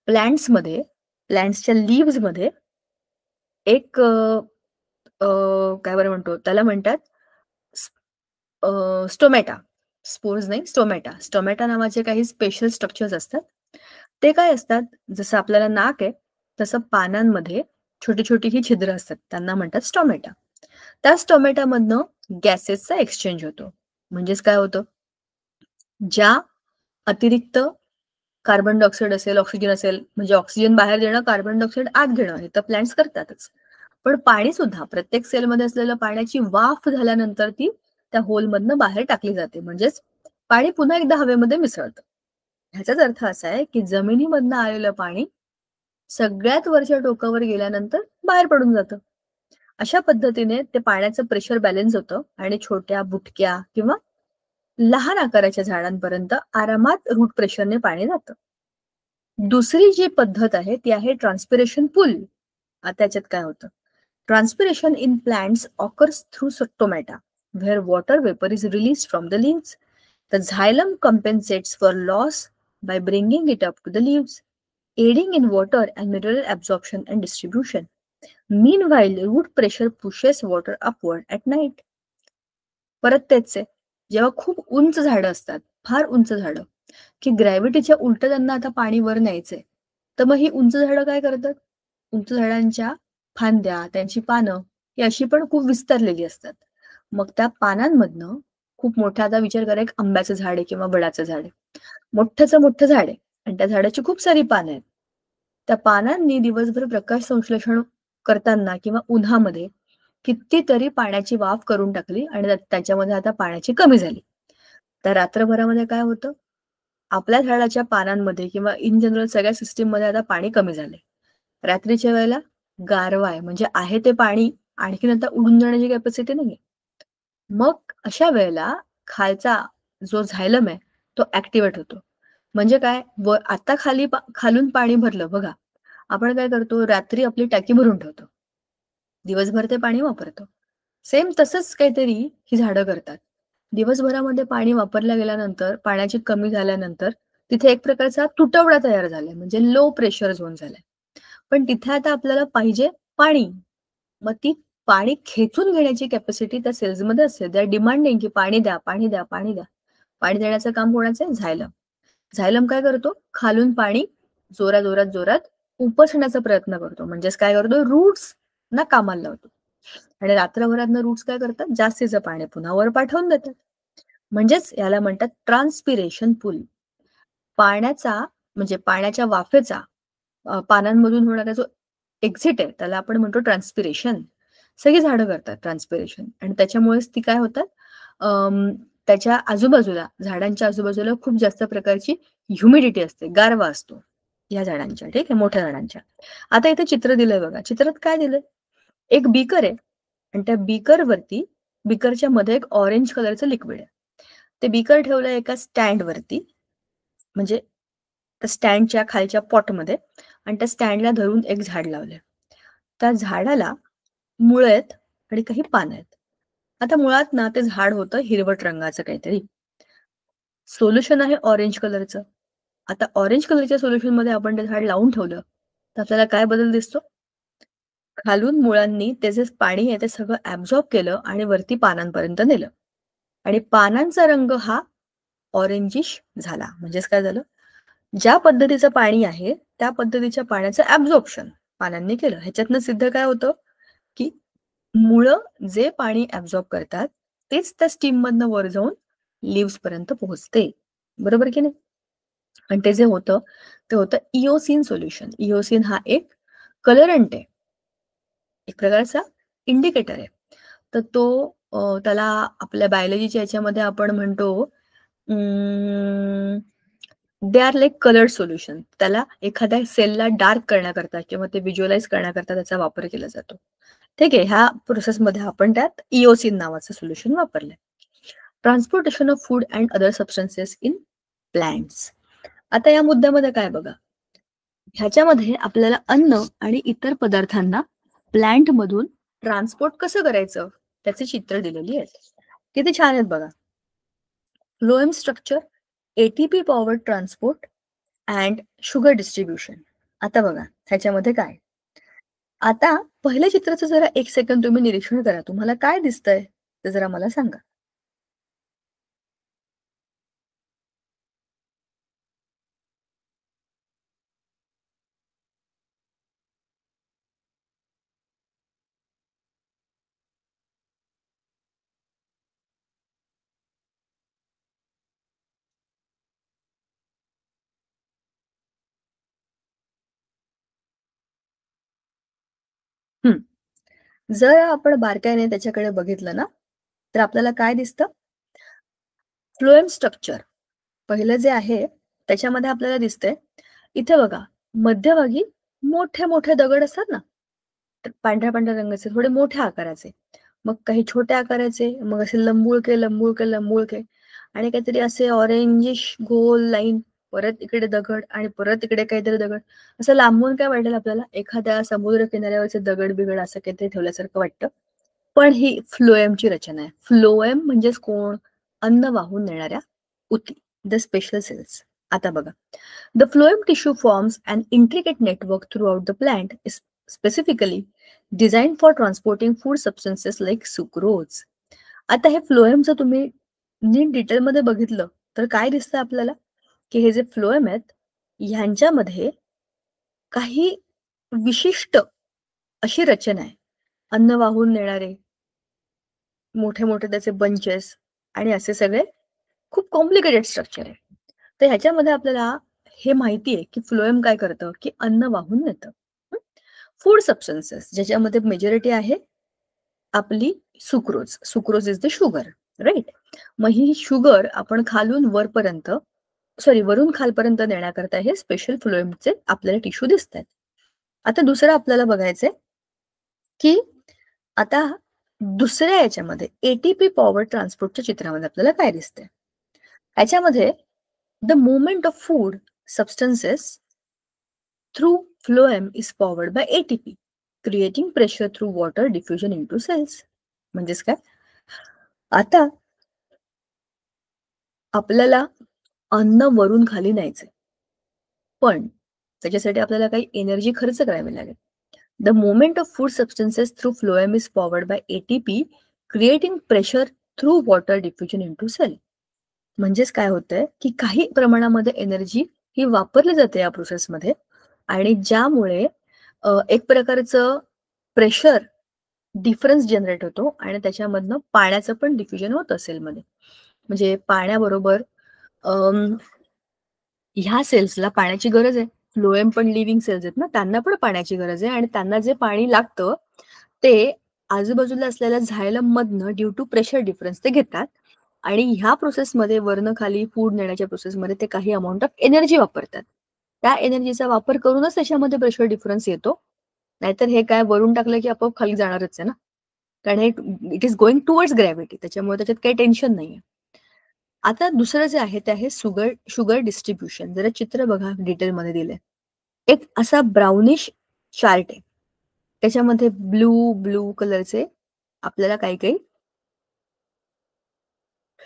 प्लांट्समध्ये, प्लांट्सच्या लीव्हजमध्ये एक काय बरं म्हणतो त्याला म्हणतात स्टोमॅटा. स्पोर्स नाही, स्टोमॅटा. स्टोमॅटा नावाचे काही स्पेशल स्ट्रक्चर्स असतात. ते काय असतात? जसं आपल्याला नाक आहे, तसं पानांमध्ये छोटी-छोटी ही छिद्र असतात. त्यांना म्हणतात स्टोमॅटा. त्या स्टोमॅटामधनं गॅसेसचा एक्सचेंज होतो. म्हणजेच काय होतं, ज्या अतिरिक्त कार्बन डायऑक्साईड असेल, ऑक्सिजन असेल, म्हणजे ऑक्सिजन बाहेर देणं, कार्बन डायऑक्साईड आत घेणं हे तर प्लांट्स करतातच. पण पाणी सुद्धा प्रत्येक सेलमध्ये असलेल्या पाण्याची वाफ झाल्यानंतर ती त्या होलमधनं बाहेर टाकली जाते. म्हणजेच पाणी पुन्हा एकदा हवेमध्ये मिसळतं. ह्याचाच अर्थ असा आहे, की जमिनीमधनं आलेलं पाणी सगळ्यात वरच्या टोकावर गेल्यानंतर बाहेर पडून जातं. अशा पद्धतीने ते पाण्याचं प्रेशर बॅलन्स होतं आणि छोट्या, बुटक्या किंवा लहान आकाराच्या झाडांपर्यंत आरामात रूट प्रेशरने पाणी जातं. दुसरी जी पद्धत आहे ती आहे ट्रान्सपिरेशन पूल. आता त्याच्यात काय होतं? Transpiration in plants occurs through stomata, where water vapor is released from the leaves. The xylem compensates for loss by bringing it up to the leaves, aiding in water and mineral absorption and distribution. Meanwhile, root pressure pushes water upward at night. परत तेच आहे. जेव्हा खूप उंच झाडं असतात, फार उंच झाडं, की ग्रॅव्हिटीच्या उलटं त्यांना आता पाणी वर न्यायचंय. तर मग ही उंच झाडं काय करतात? उंच झाडांच्या फांद्या, त्यांची पानं ही अशी पण खूप विस्तारलेली असतात. मग त्या पानांमधनं खूप मोठा आता विचार करा, एक आंब्याचं झाड आहे किंवा वडाचं झाड आहे. मोठ्ठचं मोठं झाड आहे आणि त्या झाडाची खूप सारी पानं आहेत. त्या पानांनी दिवसभर प्रकाश संश्लेषण करताना किंवा उन्हामध्ये कितीतरी पाण्याची वाफ करून टाकली आणि त्याच्यामध्ये आता पाण्याची कमी झाली. तर रात्रभरामध्ये काय होतं? आपल्या झाडाच्या पानांमध्ये किंवा इन जनरल सगळ्या सिस्टीममध्ये आता पाणी कमी झालंय. रात्रीच्या वेळेला गारवा आहे, म्हणजे आहे ते पाणी आणखीन आता उडून जाण्याची कॅपॅसिटी नाहीये. मग अशा वेळेला खालचा जो झायलम आहे, तो ॲक्टिव्हेट होतो. म्हणजे काय? आता खालून पाणी भरलं बघा. आपण काय करतो? रात्री आपली टाकी भरून ठेवतो. दिवसभर ते पाणी वापरतो. सेम तसंच काहीतरी ही झाडं करतात. दिवसभरामध्ये पाणी वापरल्या गेल्यानंतर, पाण्याची कमी झाल्यानंतर तिथे एक प्रकारचा तुटवडा तयार झालाय, म्हणजे लो प्रेशर झोन झालाय. पण तिथे आता आपल्याला पाहिजे पाणी. मग ती पाणी खेचून घेण्याची कॅपॅसिटी त्या सेल्समध्ये असते. दे आर डिमांडिंग की पाणी द्या, पाणी द्या, पाणी द्या. पाणी देण्याचं काम कोणाचं आहे? झायलम. झायलम काय करतो? खालून पाणी जोरात उपसण्याचा प्रयत्न करतो. म्हणजेच काय करतो? रूट्स ना कामाला लावतो. आणि रात्रभरातनं रूट्स काय करतात? जास्तीचं पाणी पुन्हा वर पाठवून देतात. म्हणजेच याला म्हणतात ट्रान्सपिरेशन पूल. पाण्याचा म्हणजे पाण्याच्या वाफेचा पानांमधून होणारा जो एक्झिट आहे त्याला आपण म्हणतो ट्रान्सपिरेशन. सगळी झाडं करतात ट्रान्सपिरेशन आणि त्याच्यामुळेच ती काय होतात, त्याच्या आजूबाजूला, झाडांच्या आजूबाजूला खूप जास्त प्रकारची ह्युमिडिटी असते, गारवा असतो या झाडांच्या, ठीक आहे, मोठ्या झाडांच्या. आता इथे चित्र दिलंय बघा. चित्रात काय दिलंय? एक बीकर आहे आणि त्या बीकरवरती, बीकरच्या मध्ये एक ऑरेंज कलरचं लिक्विड आहे. ते बीकर ठेवलंय एका स्टँडवरती, म्हणजे त्या स्टँडच्या खालच्या पॉटमध्ये, आणि त्या स्टँडला धरून एक झाड लावलंय. त्या झाडाला मुळं आहेत आणि काही पानं आहेत. आता मुळात ना ते झाड होतं हिरवट रंगाचं काहीतरी. सोल्युशन आहे ऑरेंज कलरचं. आता ऑरेंज कलरच्या सोल्युशनमध्ये आपण ते झाड लावून ठेवलं, तर आपल्याला काय बदल दिसतो? खालून मुळांनी ते जे पाणी आहे ते सगळं ॲब्झॉर्ब केलं आणि वरती पानांपर्यंत नेलं. आणि पानांचा रंग हा ऑरेंजिश झाला. म्हणजेच काय झालं? ज्या पद्धतीचं पाणी आहे, त्या पद्धतीच्या पाण्याचं ॲब्झॉर्प्शन पानांनी केलं. ह्याच्यातनं सिद्ध काय होतं, की मुळं जे पाणी ॲब्झॉर्ब करतात, तेच त्या स्टीममधनं वर जाऊन लीव्हजपर्यंत पोहोचते. बरोबर की नाही? आणि ते जे होतं, ते होतं इओसिन सोल्युशन. इओसिन हा एक कलरंट आहे. एक प्रकारचा इंडिकेटर आहे. तर तो त्याला आपल्या बायोलॉजीच्या ह्याच्यामध्ये आपण म्हणतो they are like coloured solution. त्याला एखाद्या सेलला डार्क करण्याकरता किंवा ते व्हिज्युअलाइज करण्याकरता त्याचा वापर केला जातो. ठीक आहे. ह्या प्रोसेसमध्ये आपण त्यात इओसिन नावाचं सोल्युशन वापरलंय. Transportation of food and other substances in plants. आता या मुद्द्यामध्ये काय बघा, ह्याच्यामध्ये आपल्याला अन्न आणि इतर पदार्थांना प्लांट मधून ट्रान्सपोर्ट कसं करायचं त्याचे चित्र दिलेली आहेत. किती छान आहेत बघा. Phloem structure, ATP power transport and sugar distribution. आता बघा ह्याच्यामध्ये काय. आता पहिल्या चित्राचं जरा एक सेकंद तुम्ही निरीक्षण करा. तुम्हाला काय दिसतंय ते जरा मला सांगा. जर आपण बारकाईने त्याच्याकडे बघितलं ना, तर आपल्याला काय दिसतं? फ्लोएम स्ट्रक्चर पहिलं जे आहे, त्याच्यामध्ये आपल्याला दिसतंय, इथे बघा मध्यभागी मोठे-मोठे दगड असतात ना, तर पांढऱ्या-पांढऱ्या रंगाचे थोडे मोठ्या आकाराचे. मग काही छोट्या आकाराचे, मग असे लंबुळके, लंबुळके, लंबुळके आणि काहीतरी असे ऑरेंजिश गोल लाईन, परत इकडे दगड आणि परत इकडे काहीतरी दगड. असं लांबून काय वाटेल आपल्याला? एखाद्या समुद्र किनाऱ्यावरचे दगड-बिगड असं काहीतरी ठेवल्यासारखं वाटतं. पण ही फ्लोएमची रचना आहे. फ्लोएम म्हणजेच कोण? अन्न वाहून नेणाऱ्या उती, द स्पेशल सेल्स. आता बघा. The phloem tissue forms an intricate network throughout the plant, specifically designed for transporting food substances like sucrose. आता हे फ्लोएमचं तुम्ही नीट डिटेलमध्ये बघितलं तर काय दिसतं आपल्याला, की हे जे फ्लोएम आहेत, ह्यांच्यामध्ये काही विशिष्ट अशी रचना आहे. अन्न वाहून नेणारे मोठे-मोठे त्याचे बंचेस आणि असे सगळे खूप कॉम्प्लिकेटेड स्ट्रक्चर आहे. तर ह्याच्यामध्ये आपल्याला हे माहिती आहे, की फ्लोएम काय करतं, की अन्न वाहून नेतं. फूड सबस्टन्सेस ज्याच्यामध्ये मेजॉरिटी आहे आपली sucrose. Sucrose is the sugar, right? मग ही शुगर आपण खालून वरपर्यंत वरून खालपर्यंत नेण्याकरता हे स्पेशल फ्लोएमचे आपल्याला टिश्यू दिसतात. आता दुसरं आपल्याला बघायचंय, की आता दुसऱ्या याच्यामध्ये एटीपी पॉवर ट्रान्सपोर्टच्या चित्रामध्ये आपल्याला काय दिसतंय? याच्यामध्ये the movement of food substances through phloem is powered by ATP, creating pressure through water diffusion into cells. म्हणजेच काय? आता आपल्याला अन्न वरून खाली न्यायचंय. पण त्याच्यासाठी आपल्याला काही एनर्जी खर्च करावी लागेल. The movement of food substances through phloem is powered by ATP, creating pressure through water diffusion into cell. म्हणजेच काय होतंय, की काही प्रमाणामध्ये एनर्जी ही वापरली जाते या प्रोसेसमध्ये आणि ज्यामुळे एक प्रकारचं प्रेशर डिफरन्स जनरेट होतो आणि त्याच्यामधनं पाण्याचं पण डिफ्युजन होतं सेलमध्ये. म्हणजे पाण्याबरोबर ह्या सेल्सला पाण्याची गरज आहे. फ्लोएम पण लिव्हिंग सेल्स आहेत ना, त्यांना पण पाण्याची गरज आहे आणि त्यांना जे पाणी लागतं ते आजूबाजूला असलेल्या झायलम मधनं ड्यू टू प्रेशर डिफरन्स ते घेतात आणि ह्या प्रोसेसमध्ये वरनं खाली फूड नेण्याच्या प्रोसेसमध्ये ते काही अमाऊंट ऑफ एनर्जी वापरतात. त्या एनर्जीचा वापर करूनच त्याच्यामध्ये प्रेशर डिफरन्स येतो. नाहीतर हे काय वरून टाकलं की आपोआप खाली जाणारच आहे ना. कारण हे it is going towards gravity त्याच्यामुळे त्याच्यात काही टेन्शन नाहीये. आता दुसरं जे आहे ते आहे शुगर डिस्ट्रीब्युशन. जरा चित्र बघा डिटेलमध्ये दिलंय. एक असा ब्राउनिश चार्ट आहे. त्याच्यामध्ये ब्लू कलरचे आपल्याला काही काही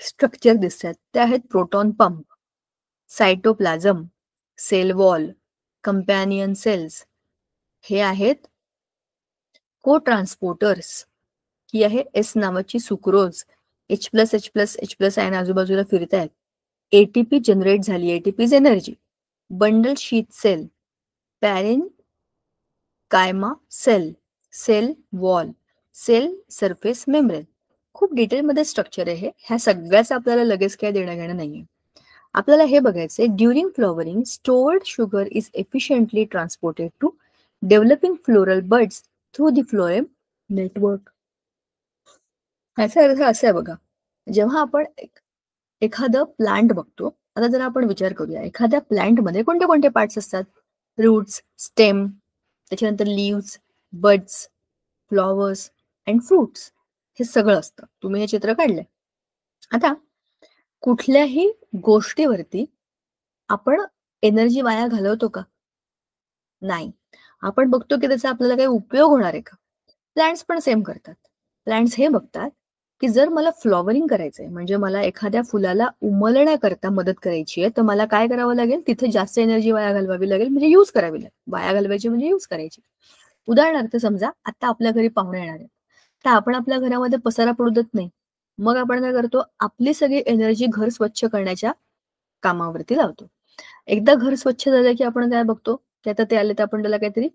स्ट्रक्चर दिसतात. ते आहेत proton pump, cytoplasm, cell wall, companion cells. हे आहेत को ट्रान्सपोर्टर्स. ही आहे एस नावाची सुक्रोज. H+H+H+ आयन आजूबाजूला फिरतायत. एटीपी जनरेट झाली. ATP is energy. Bundle sheath cell, parenchyma cell, cell wall, cell surface membrane. खूप डिटेलमध्ये स्ट्रक्चर आहे. ह्या सगळ्याच आपल्याला लगेच काय देणं घेणं नाहीये. आपल्याला हे बघायचंय, during flowering stored sugar is efficiently transported to developing floral buds through the phloem network. याचा अर्थ असा आहे बघा, जेव्हा आपण एखादं प्लांट बघतो, आता जर आपण विचार करूया, एखाद्या प्लांटमध्ये कोणते कोणते पार्ट्स असतात? रूट्स, स्टेम, त्याच्यानंतर leaves, buds, flowers and fruits. हे सगळं असतं. तुम्ही हे चित्र काढलंय. आता कुठल्याही गोष्टीवरती आपण एनर्जी वाया घालवतो का? नाही. आपण बघतो की त्याचा आपल्याला काही उपयोग होणार आहे का? प्लांट्स पण सेम करतात. प्लांट्स हे बघतात, की जर मला फ्लॉवरिंग करायचंय, म्हणजे मला एखाद्या फुलाला उमलण्याकरता मदत करायची आहे, तर मला काय करावं लागेल? तिथे जास्त एनर्जी वाया घालवावी लागेल, म्हणजे यूज करावी लागेल. वाया घालवायची म्हणजे यूज करायची. उदाहरणार्थ समजा आता आपल्या घरी पाहुणे येणार आहेत. तर आपण आपल्या घरामध्ये पसारा पडू देत नाही. मग आपण काय करतो? आपली सगळी एनर्जी घर स्वच्छ करण्याच्या कामावरती लावतो. एकदा घर स्वच्छ झालं की आपण काय बघतो, की आता ते आले तर आपण त्याला काहीतरी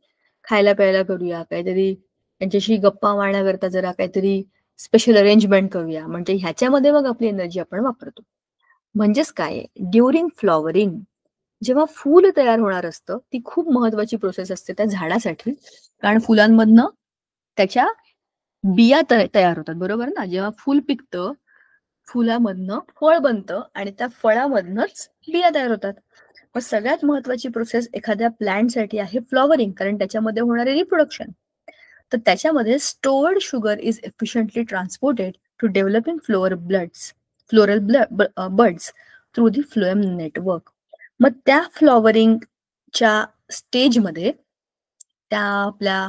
खायला प्यायला करूया, काहीतरी त्यांच्याशी गप्पा मारण्याकरता जरा काहीतरी स्पेशल अरेंजमेंट करूया. म्हणजे ह्याच्यामध्ये मग आपली एनर्जी आपण वापरतो. म्हणजेच काय आहे, ड्युरिंग फ्लॉवरिंग जेव्हा फूल तयार होणार असतं, ती खूप महत्वाची प्रोसेस असते त्या झाडासाठी. कारण फुलांमधनं त्याच्या बिया तयार होतात, बरोबर ना? जेव्हा फूल पिकतं, फुलामधनं फळ बनतं आणि त्या फळामधनंच बिया तयार होतात. मग सगळ्यात महत्वाची प्रोसेस एखाद्या प्लांटसाठी आहे फ्लॉवरिंग, कारण त्याच्यामध्ये होणारे रिप्रोडक्शन. तर त्याच्यामध्ये stored sugar is efficiently transported to developing floral birds through the phloem network. मग त्या फ्लॉवरिंगच्या स्टेजमध्ये त्या आपल्या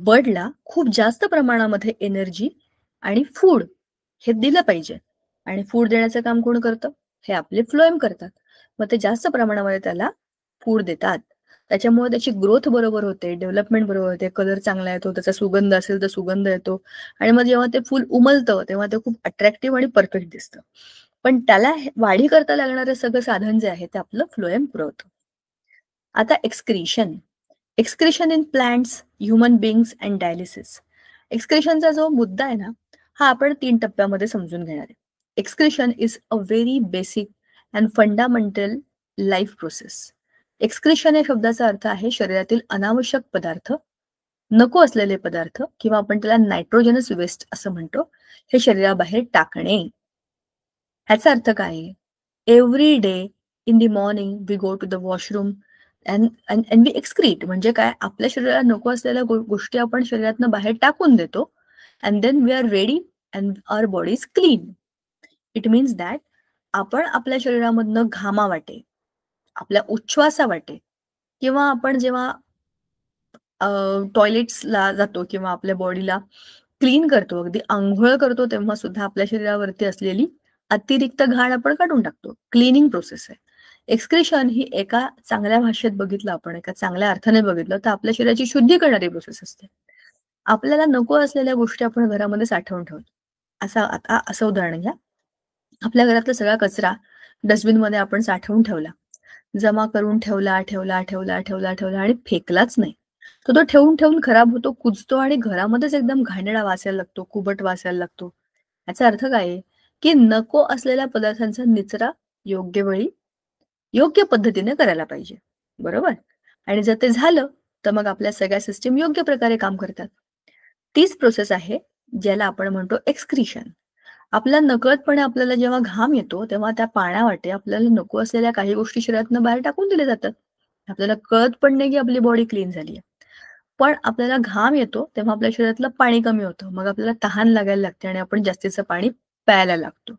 बर्डला खूप जास्त प्रमाणामध्ये एनर्जी आणि फूड हे दिलं पाहिजे. आणि फूड देण्याचं काम कोण करतं? हे आपले फ्लोएम करतात. मग ते जास्त प्रमाणामध्ये त्याला फूड देतात. त्याच्यामुळे त्याची ग्रोथ बरोबर होते, डेव्हलपमेंट बरोबर होते, कलर चांगला येतो, त्याचा सुगंध असेल तर सुगंध येतो आणि मग जेव्हा ते फूल उमलतं तेव्हा ते खूप अट्रॅक्टिव्ह आणि परफेक्ट दिसतं. पण त्याला वाढी करता लागणारं सगळं साधन जे आहे ते आपलं फ्लोएम पुरवतं. आता excretion in plants, human beings and dialysis. एक्सक्रिशनचा जो मुद्दा आहे ना, हा आपण 3 टप्प्यामध्ये समजून घेणार आहे. Excretion is a very basic and fundamental life process. Excretion या शब्दाचा अर्थ आहे शरीरातील अनावश्यक पदार्थ, नको असलेले पदार्थ किंवा आपण त्याला नायट्रोजनस वेस्ट असं म्हणतो, हे शरीराबाहेर टाकणे. ह्याचा अर्थ काय आहे? Every day in the morning we go to the washroom and we excrete. म्हणजे काय? आपल्या शरीराला नको असलेल्या गोष्टी आपण शरीरातनं बाहेर टाकून देतो and then we are ready and our body is clean. It means that आपण आपल्या शरीरामधनं घामावाटे, आपल्या उच्छ्वासावाटे किंवा आपण जेव्हा टॉयलेट्सला जातो किंवा आपल्या बॉडीला क्लीन करतो, अगदी अंघोळ करतो, तेव्हा सुद्धा आपल्या शरीरावरती असलेली अतिरिक्त घाण आपण काढून टाकतो. क्लीनिंग प्रोसेस आहे. एक्सक्रिशन ही एका चांगल्या भाषेत बघितलं आपण, एका चांगल्या अर्थाने बघितलं तर आपल्या शरीराची शुद्धी करणारी प्रोसेस असते. आपल्याला नको असलेल्या गोष्टी आपण घरामध्ये साठवून ठेवतो. आता असं उदाहरण घ्या. आपल्या घरातला सगळा कचरा डस्टबिनमध्ये आपण साठवून ठेवला. जमा करून ठेवला आणि फेकलाच नाही. तर तो ठेवून ठेवून खराब होतो, कुजतो आणि घरामध्येच एकदम घाणेरडा वास यायला लागतो, कुबट वास यायला लागतो. याचा अर्थ काय आहे? की नको असलेल्या पदार्थांचा निचरा योग्य वेळी, योग्य पद्धतीने करायला पाहिजे. बरोबर? आणि जर ते झालं, तर मग आपल्या सगळ्या सिस्टम योग्य प्रकारे काम करतात. तीच प्रोसेस आहे, ज्याला आपण म्हणतो एक्सक्रिशन. आपला नकळतपणे आपल्याला जेव्हा घाम येतो, तेव्हा त्या पाण्यावाटे आपल्याला नको असलेल्या काही गोष्टी शरीरातनं बाहेर टाकून दिल्या जातात. आपल्याला कळत पण नाही की आपली बॉडी क्लीन झाली आहे. पण आपल्याला घाम येतो, तेव्हा आपल्या शरीरातलं पाणी कमी होतं. मग आपल्याला तहान लागायला लागते आणि आपण जास्तीचं पाणी प्यायला लागतो.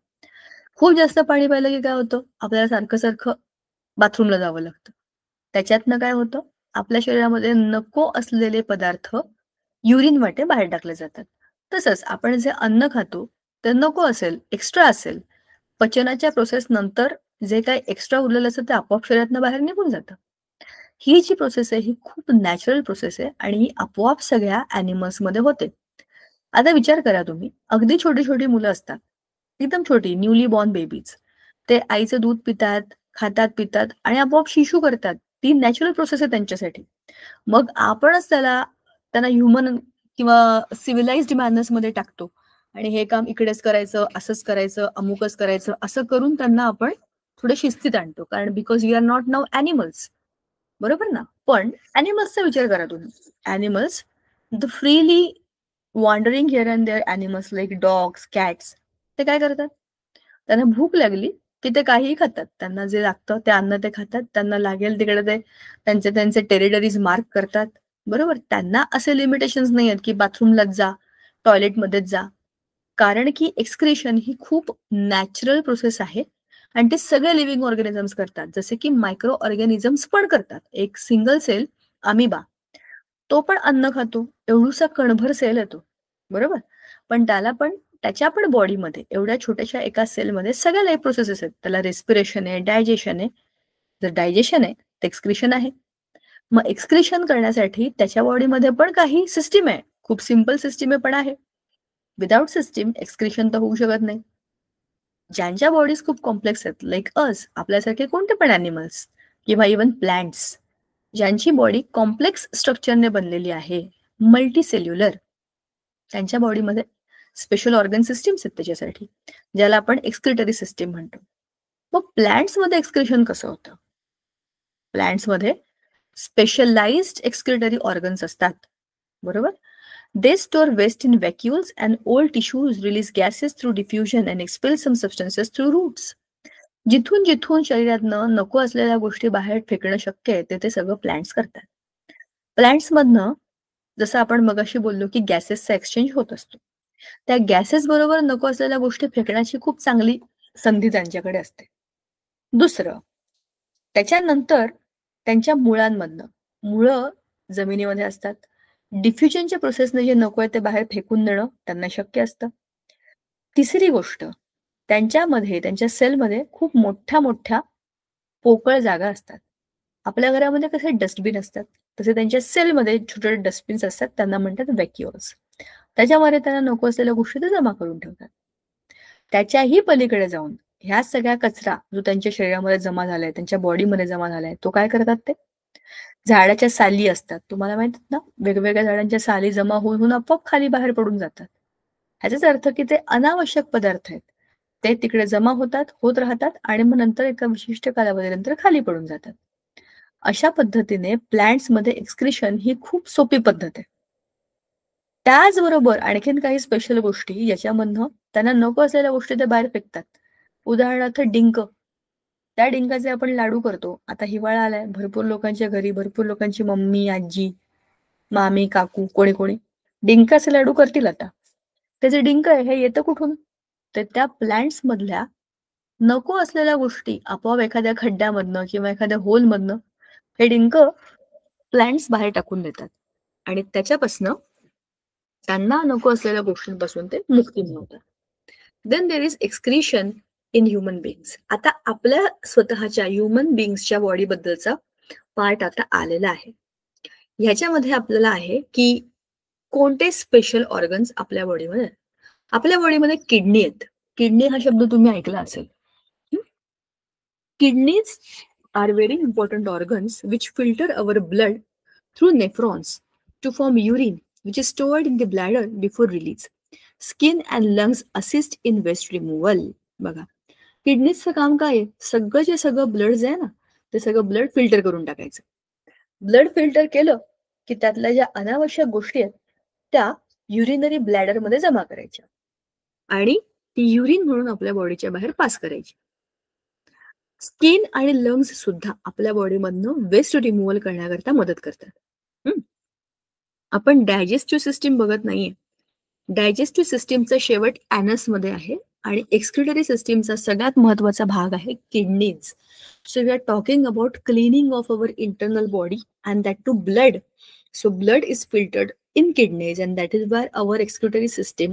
खूप जास्त पाणी प्यायलं की काय होतं? आपल्याला सारखं-सारखं बाथरूमला जावं लागतं. त्याच्यातनं काय होतं? आपल्या शरीरामध्ये नको असलेले पदार्थ युरिन वाटे बाहेर टाकले जातात. तसंच आपण जे अन्न खातो, ते नको असेल, एक्स्ट्रा असेल, पचनाच्या प्रोसेस नंतर जे काही एक्स्ट्रा उरलेलं असतं ते आपोआप शरीरातनं बाहेर निघून जातं. ही जी प्रोसेस आहे ही खूप नॅचरल प्रोसेस आहे आणि ही आपोआप सगळ्या ॲनिमल्समध्ये होते. आता विचार करा तुम्ही, अगदी छोटी-छोटी मुलं असतात. एकदम छोटी न्यूली बॉर्न बेबीज. ते आईचं दूध पितात, खातात-पितात आणि आपोआप शिशू करतात. ती नॅचरल प्रोसेस आहे त्यांच्यासाठी. मग आपणच त्यांना ह्युमन किंवा सिव्हिलाइज्ड मॅनर्समध्ये टाकतो आणि हे काम इकडेच करायचं, असंच करायचं, अमुकच करायचं, असं करून त्यांना आपण थोडे शिस्तीत आणतो. कारण because we are not now animals. बरोबर ना? पण ॲनिमल्सचा विचार करा तुम्ही. Animals, the freely wandering here and there animals like dogs, cats, ते काय करतात? त्यांना भूक लागली की ते काहीही खातात. त्यांना जे लागतं ते अन्न ते खातात. त्यांना लागेल तिकडे ते त्यांचे त्यांचे टेरिटरीज मार्क करतात. बरोबर? त्यांना असे लिमिटेशन्स नाही आहेत की बाथरूमलाच जा, टॉयलेटमध्येच जा. कारण की एक्सक्रिशन ही खूप नॅचरल प्रोसेस आहे आणि ते सगळे लिव्हिंग ऑर्गॅनिझम्स करतात. जसे की मायक्रो ऑर्गॅनिझम्स पण करतात. एक सिंगल सेल अमिबा, तो पण अन्न खातो. एवढूसा कणभर सेल येतो. बरोबर? पण त्याच्या पण बॉडीमध्ये एवढ्या छोट्याशा एका सेलमध्ये सगळ्या लाईफ प्रोसेसेस आहेत. त्याला रेस्पिरेशन आहे, डायजेशन आहे. जर डायजेशन आहे, तर एक्सक्रिशन आहे. मग एक्सक्रिशन करण्यासाठी त्याच्या बॉडीमध्ये पण काही सिस्टीम आहे. खूप सिंपल सिस्टीम आहे पण आहे. विदाऊट सिस्टीम एक्सक्रिशन तर होऊ शकत नाही. ज्यांच्या बॉडीज खूप कॉम्प्लेक्स आहेत, लाइक आपल्यासारखे कोणते पण ॲनिमल्स किंवा इव्हन प्लांट्स, ज्यांची बॉडी कॉम्प्लेक्स स्ट्रक्चरने बनलेली आहे, मल्टी सेल्युलर, त्यांच्या बॉडीमध्ये स्पेशल ऑर्गन सिस्टीम्स आहेत त्याच्यासाठी, ज्याला आपण एक्सक्रिटरी सिस्टीम म्हणतो. मग प्लांट्समध्ये एक्सक्रिशन कसं होतं? प्लांट्समध्ये स्पेशलाइज्ड एक्सक्रिटरी ऑर्गन्स असतात. बरोबर? They store waste in vacuoles and old tissues release gases through diffusion and expel some substances through roots. जिथून जिथून शरीरातनं नको असलेल्या गोष्टी बाहेर फेकणं शक्य आहे ते सगळं प्लांट्स करतात. प्लांट्समधनं जसं आपण मगाशी बोललो की गॅसेसचा एक्सचेंज होत असतो. त्या गॅसेस बरोबर नको असलेल्या गोष्टी फेकण्याची खूप चांगली संधी त्यांच्याकडे असते. दुसरं, त्याच्यानंतर त्यांच्या मुळांमधनं, मुळं जमिनीमध्ये असतात. डिफ्युजनच्या प्रोसेसने जे नको आहे ते बाहेर फेकून देणं त्यांना शक्य असतं. तिसरी गोष्ट, त्यांच्यामध्ये, त्यांच्या सेलमध्ये खूप मोठ्या मोठ्या पोकळ जागा असतात. आपल्या घरामध्ये कसे डस्टबिन असतात, तसे त्यांच्या सेलमध्ये छोटे डस्टबिन्स असतात, त्यांना म्हणतात व्हॅक्युअल्स. त्याच्यामध्ये त्यांना नको असलेल्या गोष्टी ते जमा करून ठेवतात. त्याच्याही पलीकडे जाऊन ह्या सगळ्या कचरा जो त्यांच्या शरीरामध्ये जमा झालाय, त्यांच्या बॉडीमध्ये जमा झालाय, तो काय करतात ते? झाडाच्या साली असतात, तुम्हाला माहित ना, वेगवेगळ्या झाडांच्या साली जमा होऊन आपोआप खाली बाहेर पडून जातात. ह्याचाच अर्थ की ते अनावश्यक पदार्थ आहेत, ते तिकडे जमा होतात, होत राहतात आणि मग नंतर एका विशिष्ट कालावधीनंतर खाली पडून जातात. अशा पद्धतीने प्लांट्समध्ये एक्सक्रिशन ही खूप सोपी पद्धत आहे. त्याचबरोबर आणखीन काही स्पेशल गोष्टी याच्यामधनं त्यांना नको असलेल्या गोष्टी ते बाहेर फेकतात. उदाहरणार्थ डिंक. त्या डिंकाचे आपण लाडू करतो. आता हिवाळा आलाय, भरपूर लोकांच्या घरी, भरपूर लोकांची मम्मी, आजी, मामी, काकू, कोणी कोणी डिंकाचे लाडू करतील आता. त्याचे डिंक आहे हे येतं कुठून? तर त्या प्लांट्स मधल्या नको असलेल्या गोष्टी आपोआप एखाद्या खड्ड्यामधनं किंवा एखाद्या होलमधनं हे डिंक प्लांट्स बाहेर टाकून देतात आणि त्याच्यापासनं त्यांना नको असलेल्या गोष्टींपासून ते मुक्ती मिळवतात. Then there is excretion in human beings. आता आपल्या स्वतःच्या ह्युमन बिंग्सच्या बॉडीबद्दलचा पार्ट आता आलेला आहे. ह्याच्यामध्ये आपल्याला आहे की कोणते स्पेशल ऑर्गन्स आपल्या बॉडीमध्ये आहेत. आपल्या बॉडीमध्ये किडनी आहेत. किडनी हा शब्द तुम्ही ऐकला असेल. Kidneys are very important organs which filter our blood through nephrons to form urine which is stored in the bladder before release. Skin and lungs assist in waste removal. बघा, किडनीजचं काम काय आहे? सगळं ब्लड जे आहे ना, ते सगळं ब्लड फिल्टर करून टाकायचं. ब्लड फिल्टर केलं की त्यातल्या ज्या अनावश्यक गोष्टी आहेत त्या युरिनरी ब्लॅडर मध्ये जमा करायच्या आणि ती युरिन म्हणून आपल्या बॉडीच्या बाहेर पास करायची. स्किन आणि लंग्स सुद्धा आपल्या बॉडीमधनं वेस्ट रिमूव्हल करण्याकरता मदत करतात. आपण डायजेस्टिव्ह सिस्टीम बघत नाहीये. डायजेस्टिव्ह सिस्टीमचा शेवट ॲनस मध्ये आहे आणि एक्सक्रिटरी सिस्टीमचा सगळ्यात महत्वाचा भाग आहे kidneys. So we are talking about cleaning of our internal body and that too blood. So blood is filtered in kidneys and that is why our excretory system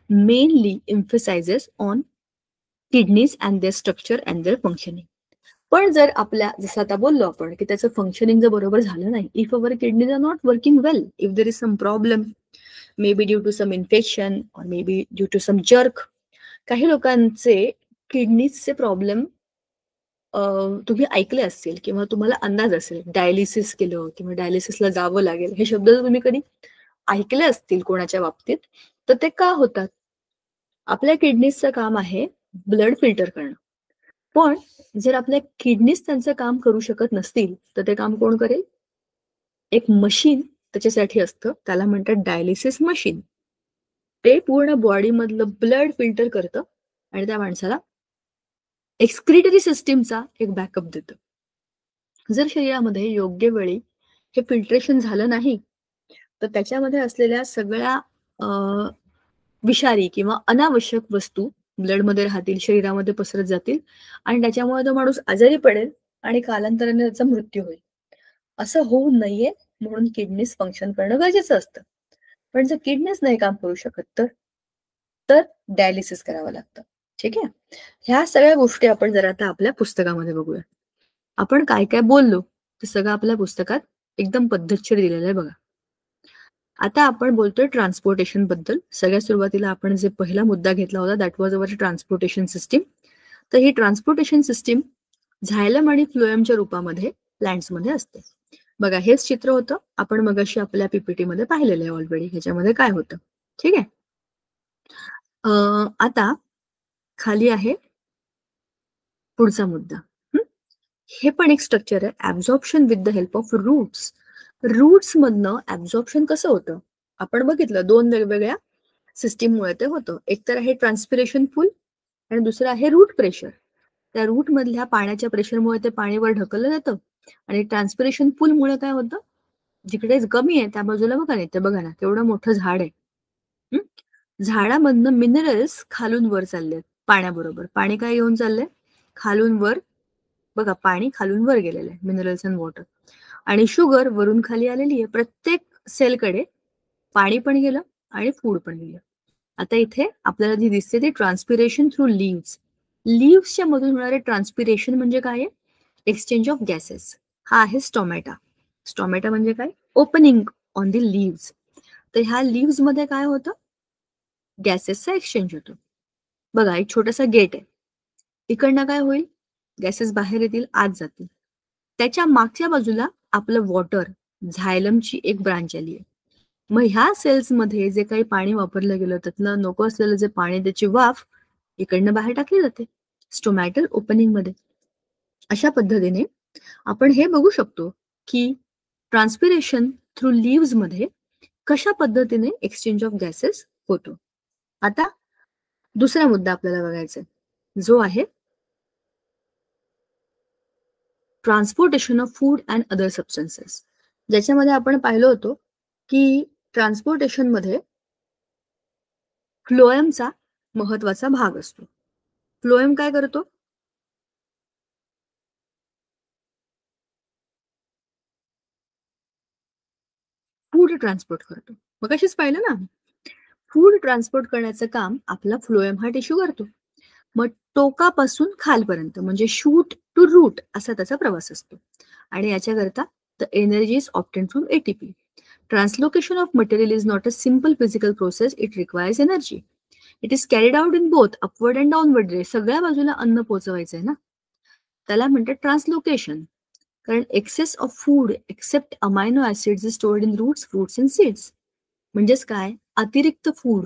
mainly emphasizes on kidneys and their structure and their functioning. पण जर आपल्या जसं आता बोललो आपण की त्याचं फंक्शनिंग जर बरोबर झालं नाही, if our kidneys are not working well, if there is some problem, may be due to some infection और may be due to some jerk. काही लोकांचे किडनीजचे प्रॉब्लेम तुम्ही ऐकले असतील किंवा तुम्हाला अंदाज असेल, डायलिसिस केलं किंवा डायलिसिसला जावं लागेल, हे शब्द तुम्ही कधी ऐकले असतील कोणाच्या बाबतीत, तर ते का होतात? आपल्या किडनीजचं काम आहे ब्लड फिल्टर करणं. पण जर आपल्या किडनीज त्यांचं काम करू शकत नसतील तर ते काम कोण करेल? एक मशीन त्याच्यासाठी असतं, त्याला म्हणतात डायलिसिस मशीन. ते पूर्ण बॉडी मधलं ब्लड फिल्टर करतं आणि त्या माणसाला एक्सक्रिटरी सिस्टीमचा एक बॅकअप देतं. जर शरीरामध्ये योग्य वेळी हे फिल्ट्रेशन झालं नाही तर त्याच्यामध्ये असलेल्या सगळ्या विषारी किंवा अनावश्यक वस्तू ब्लडमध्ये राहतील, शरीरामध्ये पसरत जातील आणि त्याच्यामुळे तो माणूस आजारी पडेल आणि कालांतराने त्याचा मृत्यू होईल. असं होऊ नये म्हणून किडनीज फंक्शन करणं गरजेचं असतं. पण जर किडनीज नाही काम करू शकत तर डायलिसिस करावं लागतं. ठीक आहे. ह्या सगळ्या गोष्टी आपण जर आता आपल्या पुस्तकामध्ये बघूया. आपण काय काय बोललो ते सगळं आपल्या पुस्तकात एकदम पद्धतशीर दिलेलं आहे बघा. आता आपण बोलतोय ट्रान्सपोर्टेशन बद्दल. सगळ्यात सुरुवातीला आपण जे पहिला मुद्दा घेतला होता that was our transportation system. तर ही ट्रान्सपोर्टेशन सिस्टीम झायलम आणि फ्लोएमच्या रूपामध्ये प्लांट्समध्ये असते. बघा, हेच चित्र होतं, आपण मगाशी आपल्या पीपीटी मध्ये पाहिलेलं आहे ऑलरेडी. ह्याच्यामध्ये काय होतं, ठीक आहे. आता खाली आहे पुढचा मुद्दा. हे पण एक स्ट्रक्चर आहे, absorption with the help of roots. Roots मधनं ऍब्झॉर्प्शन कसं होतं? आपण बघितलं 2 वेगवेगळ्या सिस्टीममुळे ते होतं. एक तर आहे ट्रान्सपिरेशन पूल आणि दुसरं आहे रूट प्रेशर. त्या रूट मधल्या पाण्याच्या प्रेशरमुळे ते पाणी वर ढकललं जातं आणि ट्रान्सपिरेशन पूलमुळे काय होतं, जिकडे कमी आहे त्या बाजूला बघा नाही, ते बघा ना केवढं मोठं झाड आहे. हं? झाडामधनं मिनरल्स खालून वर चाललेत पाण्याबरोबर. पाणी काय घेऊन चाललंय? खालून वर. बघा पाणी खालून वर गेलेलं आहे, मिनरल्स अँड वॉटर. आणि शुगर वरून खाली आलेली आहे. प्रत्येक सेलकडे पाणी पण गेलं आणि फूड पण गेलं. आता इथे आपल्याला जी दिसते ती ट्रान्सपिरेशन थ्रू लीव्हज. लीव्हजच्या मधून होणारे ट्रान्सपिरेशन म्हणजे काय आहे? Exchange of gases. हा आहे स्टोमॅटा. स्टोमॅटा म्हणजे काय? Opening on the leaves. तर ह्या लीव्हज मध्ये काय होतं? गॅसेसचा एक्सचेंज होतो. बघा एक छोटासा गेट आहे. इकडनं काय होईल? गॅसेस बाहेर येतील, आत जातील. त्याच्या मागच्या बाजूला आपलं वॉटर, झायलमची एक ब्रांच आली आहे. मग ह्या सेल्समध्ये जे काही पाणी वापरलं गेलं त्यातलं नको असलेलं जे पाणी, त्याची वाफ इकडनं बाहेर टाकली जाते स्टोमॅटल ओपनिंग मध्ये. अशा पद्धतीने आपण हे बघू शकतो की ट्रान्सपिरेशन थ्रू लीव्हज मध्ये कशा पद्धतीने एक्सचेंज ऑफ गॅसेस होतो. आता दुसरा मुद्दा आपल्याला बघायचा आहे, जो आहे transportation of food and other substances. ज्याच्यामध्ये आपण पाहिलं होतं की ट्रान्सपोर्टेशन मध्ये फ्लोएमचा महत्वाचा भाग असतो. फ्लोएम काय करतो? फूड ट्रान्सपोर्ट करतो. मग अशीच पाहिलं ना, फूड ट्रान्सपोर्ट करण्याचं काम आपला फ्लोएम हा टिश्यू करतो. मग टोकापासून खालपर्यंत म्हणजे शूट टू रूट असा त्याचा प्रवास असतो. आणि याच्याकरता the energy is obtained from ATP. Translocation of material is not a simple physical process, it requires energy. It is carried out in both upward and downward way. सगळ्या बाजूला अन्न पोहोचवायचंय ना, त्याला म्हणतात ट्रान्सलोकेशन. कारण excess of food except amino acids is stored in roots, fruits and seeds. म्हणजेच काय? अतिरिक्त फूड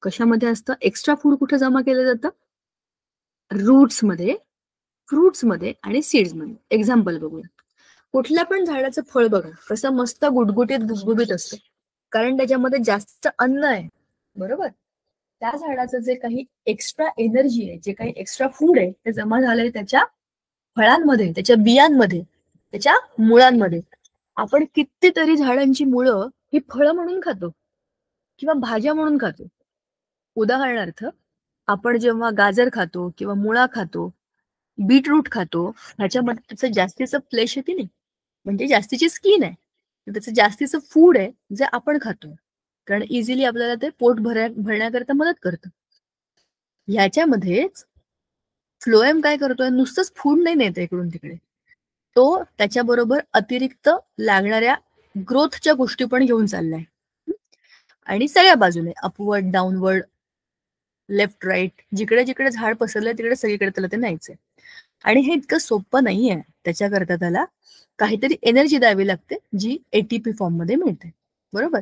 कशामध्ये असतं? एक्स्ट्रा फूड कुठे जमा केलं जातं? रूट्समध्ये, फ्रुट्समध्ये आणि सीड्समध्ये. एक्झाम्पल बघूया. कुठल्या पण झाडाचं फळ बघा कसं मस्त गुटगुटीत गुबगुबीत असतं, कारण त्याच्यामध्ये जास्त अन्न आहे. बरोबर? त्या झाडाचं जे काही एक्स्ट्रा एनर्जी आहे, जे काही एक्स्ट्रा फूड आहे, ते जमा झालंय त्याच्या फळांमध्ये, त्याच्या बियांमध्ये, त्याच्या मुळांमध्ये. आपण कितीतरी झाडांची मुळं ही फळं म्हणून खातो किंवा भाज्या म्हणून खातो. उदाहरणार्थ, आपण जेव्हा गाजर खातो किंवा मुळा खातो, बीटरूट खातो, ह्याच्यामध्ये त्याचं जास्तीचं फ्लेश आहे की नाही, म्हणजे जास्तीची स्किन आहे. त्याचं जास्तीचं फूड आहे जे आपण खातो, कारण इझिली आपल्याला ते पोट भरण्याकरता मदत करतं. ह्याच्यामध्येच फ्लोएम काय करतोय? नुसतंच फूड नाही नेत इकडून तिकडे, तो त्याच्याबरोबर अतिरिक्त लागणाऱ्या ग्रोथच्या गोष्टी पण घेऊन चाललाय. आणि सगळ्या बाजूने अपवर्ड, डाऊनवर्ड, लेफ्ट, राईट, जिकडे जिकडे झाड पसरलंय तिकडे सगळीकडे त्याला ते न्यायचंय. आणि हे इतकं सोपं नाहीये. त्याच्याकरता त्याला काहीतरी एनर्जी द्यावी लागते, जी एटीपी फॉर्म मध्ये मिळते. बरोबर?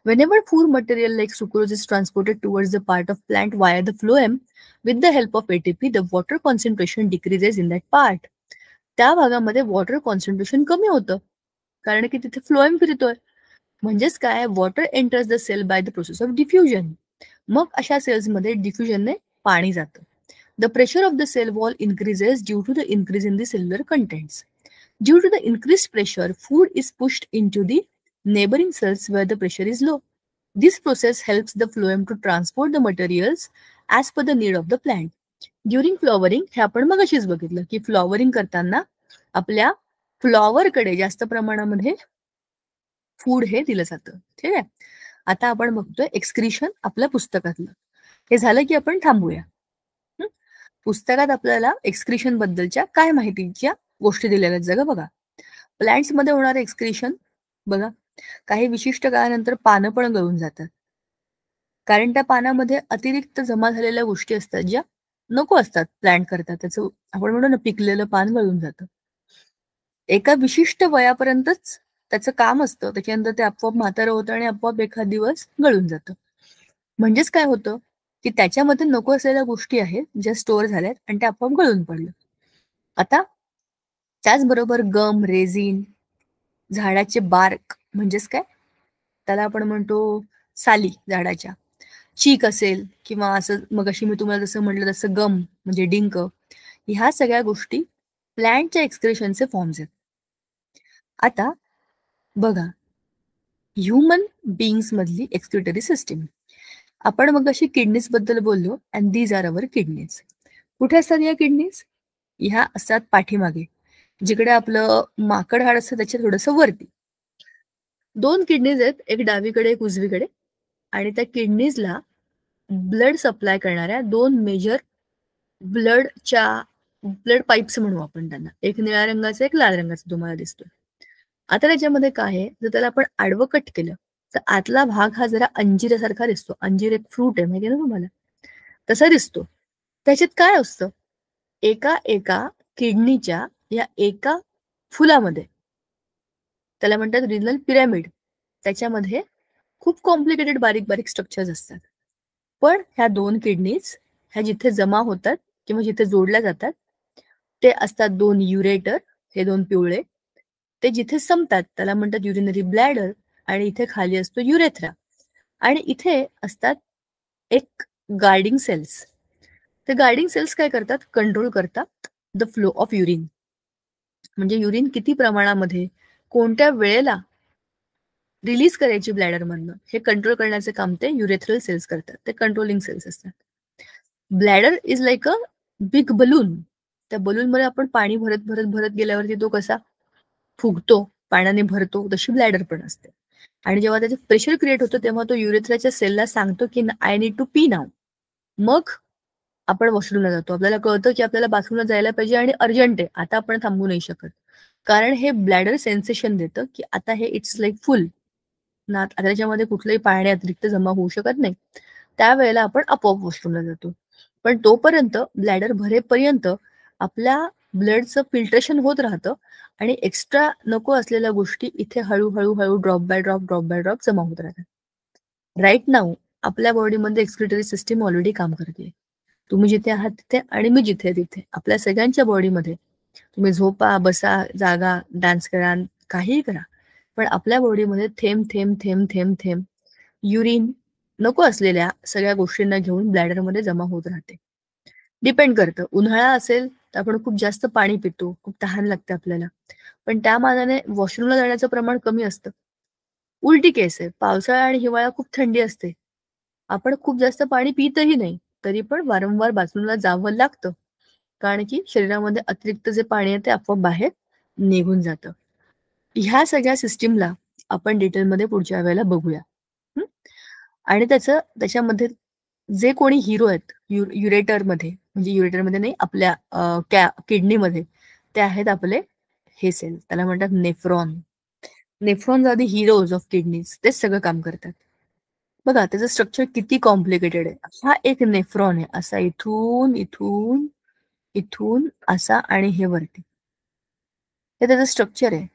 Whenever food material like sucrose is transported towards the part of plant via the phloem with the help of ATP, the water concentration decreases in that part. त्या भागामध्ये वॉटर कॉन्सन्ट्रेशन कमी होतं, कारण की तिथे फ्लोएम फिरतोय. म्हणजेच काय? Water enters the cell by the process of diffusion. मग अशा सेल्समध्ये डिफ्युजनने पाणी जातं. The pressure of the cell wall increases due to the increase in the cellular contents. Due to the increased pressure, food is pushed into the neighboring cells where the pressure is low. This process helps the phloem to transport the materials as per the need of the plant. During flowering, हे आपण मगाशीच बघितलं की फ्लॉवरिंग करताना आपल्या फ्लॉवरकडे जास्त प्रमाणामध्ये फूड हे दिलं जातं. ठीक आहे? आता आपण बघतोय एक्सक्रिशन आपल्या पुस्तकातलं. हे झालं की आपण थांबूया. पुस्तकात आपल्याला एक्सक्रिशन बद्दलच्या काय माहितीच्या गोष्टी दिलेल्या आहेत जगा बघा. प्लांट्स मध्ये होणारं एक्सक्रिशन बघा, काही विशिष्ट काळानंतर पानं पण गळून जातात, कारण त्या पानामध्ये अतिरिक्त जमा झालेल्या गोष्टी असतात ज्या नको असतात प्लांट करतात. त्याचं आपण म्हणतो ना, पिकलेलं पान गळून जातं. एका विशिष्ट वयापर्यंतच त्याचं काम असतं, त्याच्यानंतर ते आपोआप म्हातारं होतं आणि आपोआप एखाद दिवस गळून जातं. म्हणजेच काय होतं की त्याच्यामध्ये नको असलेल्या गोष्टी आहेत ज्या स्टोअर झाल्यात आणि त्या आपोआप गळून पडलं. आता त्याचबरोबर रेझिन, झाडाचे बार्क म्हणजेच काय, त्याला आपण म्हणतो साली झाडाच्या, चीक असेल किंवा असं मगाशी मी तुम्हाला जसं म्हटलं तसं गम म्हणजे डिंक, ह्या सगळ्या गोष्टी प्लॅन्टच्या एक्सक्रेशनचे फॉर्म्स आहेत. आता बघा, ह्युमन बीइंग्स मधली एक्सक्रिटरी सिस्टीम, आपण मग अशी किडनीज बद्दल बोललो, and these are our kidneys. कुठे असतात या किडनीज? ह्या असतात पाठीमागे, जिकडे आपलं माकड हाड असतं त्याच्या थोडंसं वरती. 2 किडनीज आहेत, एक डावीकडे एक उजवीकडे, आणि त्या किडनीजला ब्लड सप्लाय करणाऱ्या 2 मेजर ब्लड पाईप्स म्हणू आपण त्यांना. एक निळ्या रंगाचा, एक लाल रंगाचा तुम्हाला दिसतोय. आता त्याच्यामध्ये काय आहे, जर त्याला आपण आडवं कट केलं तर आतला भाग हा जरा अंजिरासारखा दिसतो. अंजीर एक फ्रूट आहे, माहिती ना तुम्हाला, तसा दिसतो. त्याच्यात काय असतं, एका एका किडनीच्या या एका फुलामध्ये, त्याला म्हणतात रिनल पिरॅमिड, त्याच्यामध्ये खूप कॉम्प्लिकेटेड बारीक बारीक स्ट्रक्चर्स असतात. पण ह्या 2 किडनीज ह्या जिथे जमा होतात किंवा जिथे जोडल्या जातात ते असतात 2 युरेटर, हे 2 पिवळे. ते जिथे संपतात त्याला म्हणतात युरिनरी ब्लॅडर, आणि इथे खाली असतो युरेथ्रा, आणि इथे असतात एक गार्डिंग सेल्स. ते गार्डिंग सेल्स काय करतात, कंट्रोल करतात द फ्लो ऑफ युरिन. म्हणजे युरिन किती प्रमाणामध्ये कोणत्या वेळेला रिलीज करायची ब्लॅडरमधनं हे कंट्रोल करण्याचे काम ते युरेथ्रल सेल्स करतात. ते कंट्रोलिंग सेल्स असतात. Bladder is like a big balloon. त्या बलूनमध्ये आपण पाणी भरत भरत भरत गेल्यावरती तो कसा फुगतो, पाण्याने भरतो, तशी ब्लॅडर पण असते. आणि जेव्हा त्याचं प्रेशर क्रिएट होतं तेव्हा तो युरेथ्राच्या सेलला सांगतो की आय नीड टू पी नाव. मग आपण वॉशरूमला जातो, आपल्याला कळतं की आपल्याला बाथरूमला जायला पाहिजे आणि अर्जंट आहे, आता आपण थांबू नाही शकत, कारण हे ब्लॅडर सेन्सेशन देतं की आता हे इट्स लाईक फुल ना, आता त्याच्यामध्ये कुठलंही पाणी अतिरिक्त जमा होऊ शकत नाही. त्यावेळेला आपण आपोआप वॉशरूमला जातो. पण तोपर्यंत ब्लॅडर भरेपर्यंत आपल्या ब्लडचं फिल्ट्रेशन होत राहतं आणि एक्स्ट्रा नको असलेल्या गोष्टी इथे हळूहळू हळू ड्रॉप बाय ड्रॉप जमा होत राहतात. राईट नाऊ आपल्या बॉडीमध्ये एक्सक्रिटरी सिस्टीम ऑलरेडी काम करते. तुम्ही जिथे आहात तिथे आणि मी जिथे आहे तिथे, आपल्या सगळ्यांच्या बॉडीमध्ये तुम्ही झोपा, बसा, जागा, डान्स करा, काहीही करा, पण आपल्या बॉडीमध्ये थेंब थेंब थेंब थेंब थेंब युरिन नको असलेल्या सगळ्या गोष्टींना घेऊन ब्लॅडरमध्ये जमा होत राहते. डिपेंड करतं, उन्हाळा असेल तर आपण खूप जास्त पाणी पितो, खूप तहान लागते आपल्याला, पण त्या मानाने वॉशरूमला जाण्याचं प्रमाण कमी असतं. उलटी केस आहे, पावसाळा आणि हिवाळा खूप थंडी असते, आपण खूप जास्त पाणी पितही नाही, तरी पण वारंवार बाथरूमला जावं लागतं, कारण की शरीरामध्ये अतिरिक्त जे पाणी आहे ते आपोआप बाहेर निघून जातं. ह्या सगळ्या सिस्टीमला आपण डिटेलमध्ये पुढच्या वेळेला बघूया. आणि त्याच्यामध्ये जे कोणी हिरो आहेत युरेटरमध्ये, म्हणजे युरेटरमध्ये नाही, आपल्या किडनीमध्ये, ते आहेत आपले हे सेल, त्याला म्हणतात nephron. Nephrons are the heroes of kidneys. तेच सगळं काम करतात. बघा त्याचं स्ट्रक्चर किती कॉम्प्लिकेटेड आहे. हा एक नेफ्रॉन आहे, असा इथून इथून इथून असा आणि हे वरती, हे त्याचं स्ट्रक्चर आहे.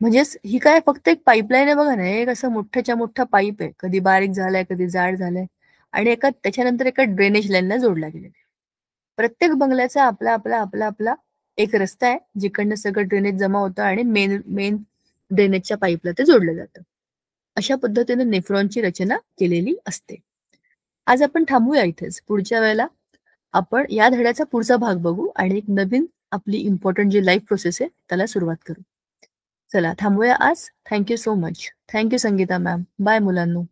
म्हणजेच ही काय फक्त एक पाईपलाईन आहे बघा ना, एक असं मोठ्याच्या मोठा पाईप आहे, कधी बारीक झालाय कधी जाड झालाय, आणि त्याच्यानंतर एका ड्रेनेज लाईनला जोडला गेलेला आहे. प्रत्येक बंगल्याचा आपला आपला आपला आपला एक रस्ता आहे, जिकडनं सगळं ड्रेनेज जमा होतं आणि मेन मेन ड्रेनेजच्या पाईपला ते जोडलं जातं. अशा पद्धतीने नेफ्रॉनची रचना केलेली असते. आज आपण थांबूया इथेच. पुढच्या वेळेला आपण या धड्याचा पुढचा भाग बघू आणि एक नवीन आपली इम्पॉर्टंट जी लाईफ प्रोसेस आहे त्याला सुरुवात करू. चला थांबूया आज. Thank you so much. Thank you Sangeeta ma'am. Bye मुलांनो.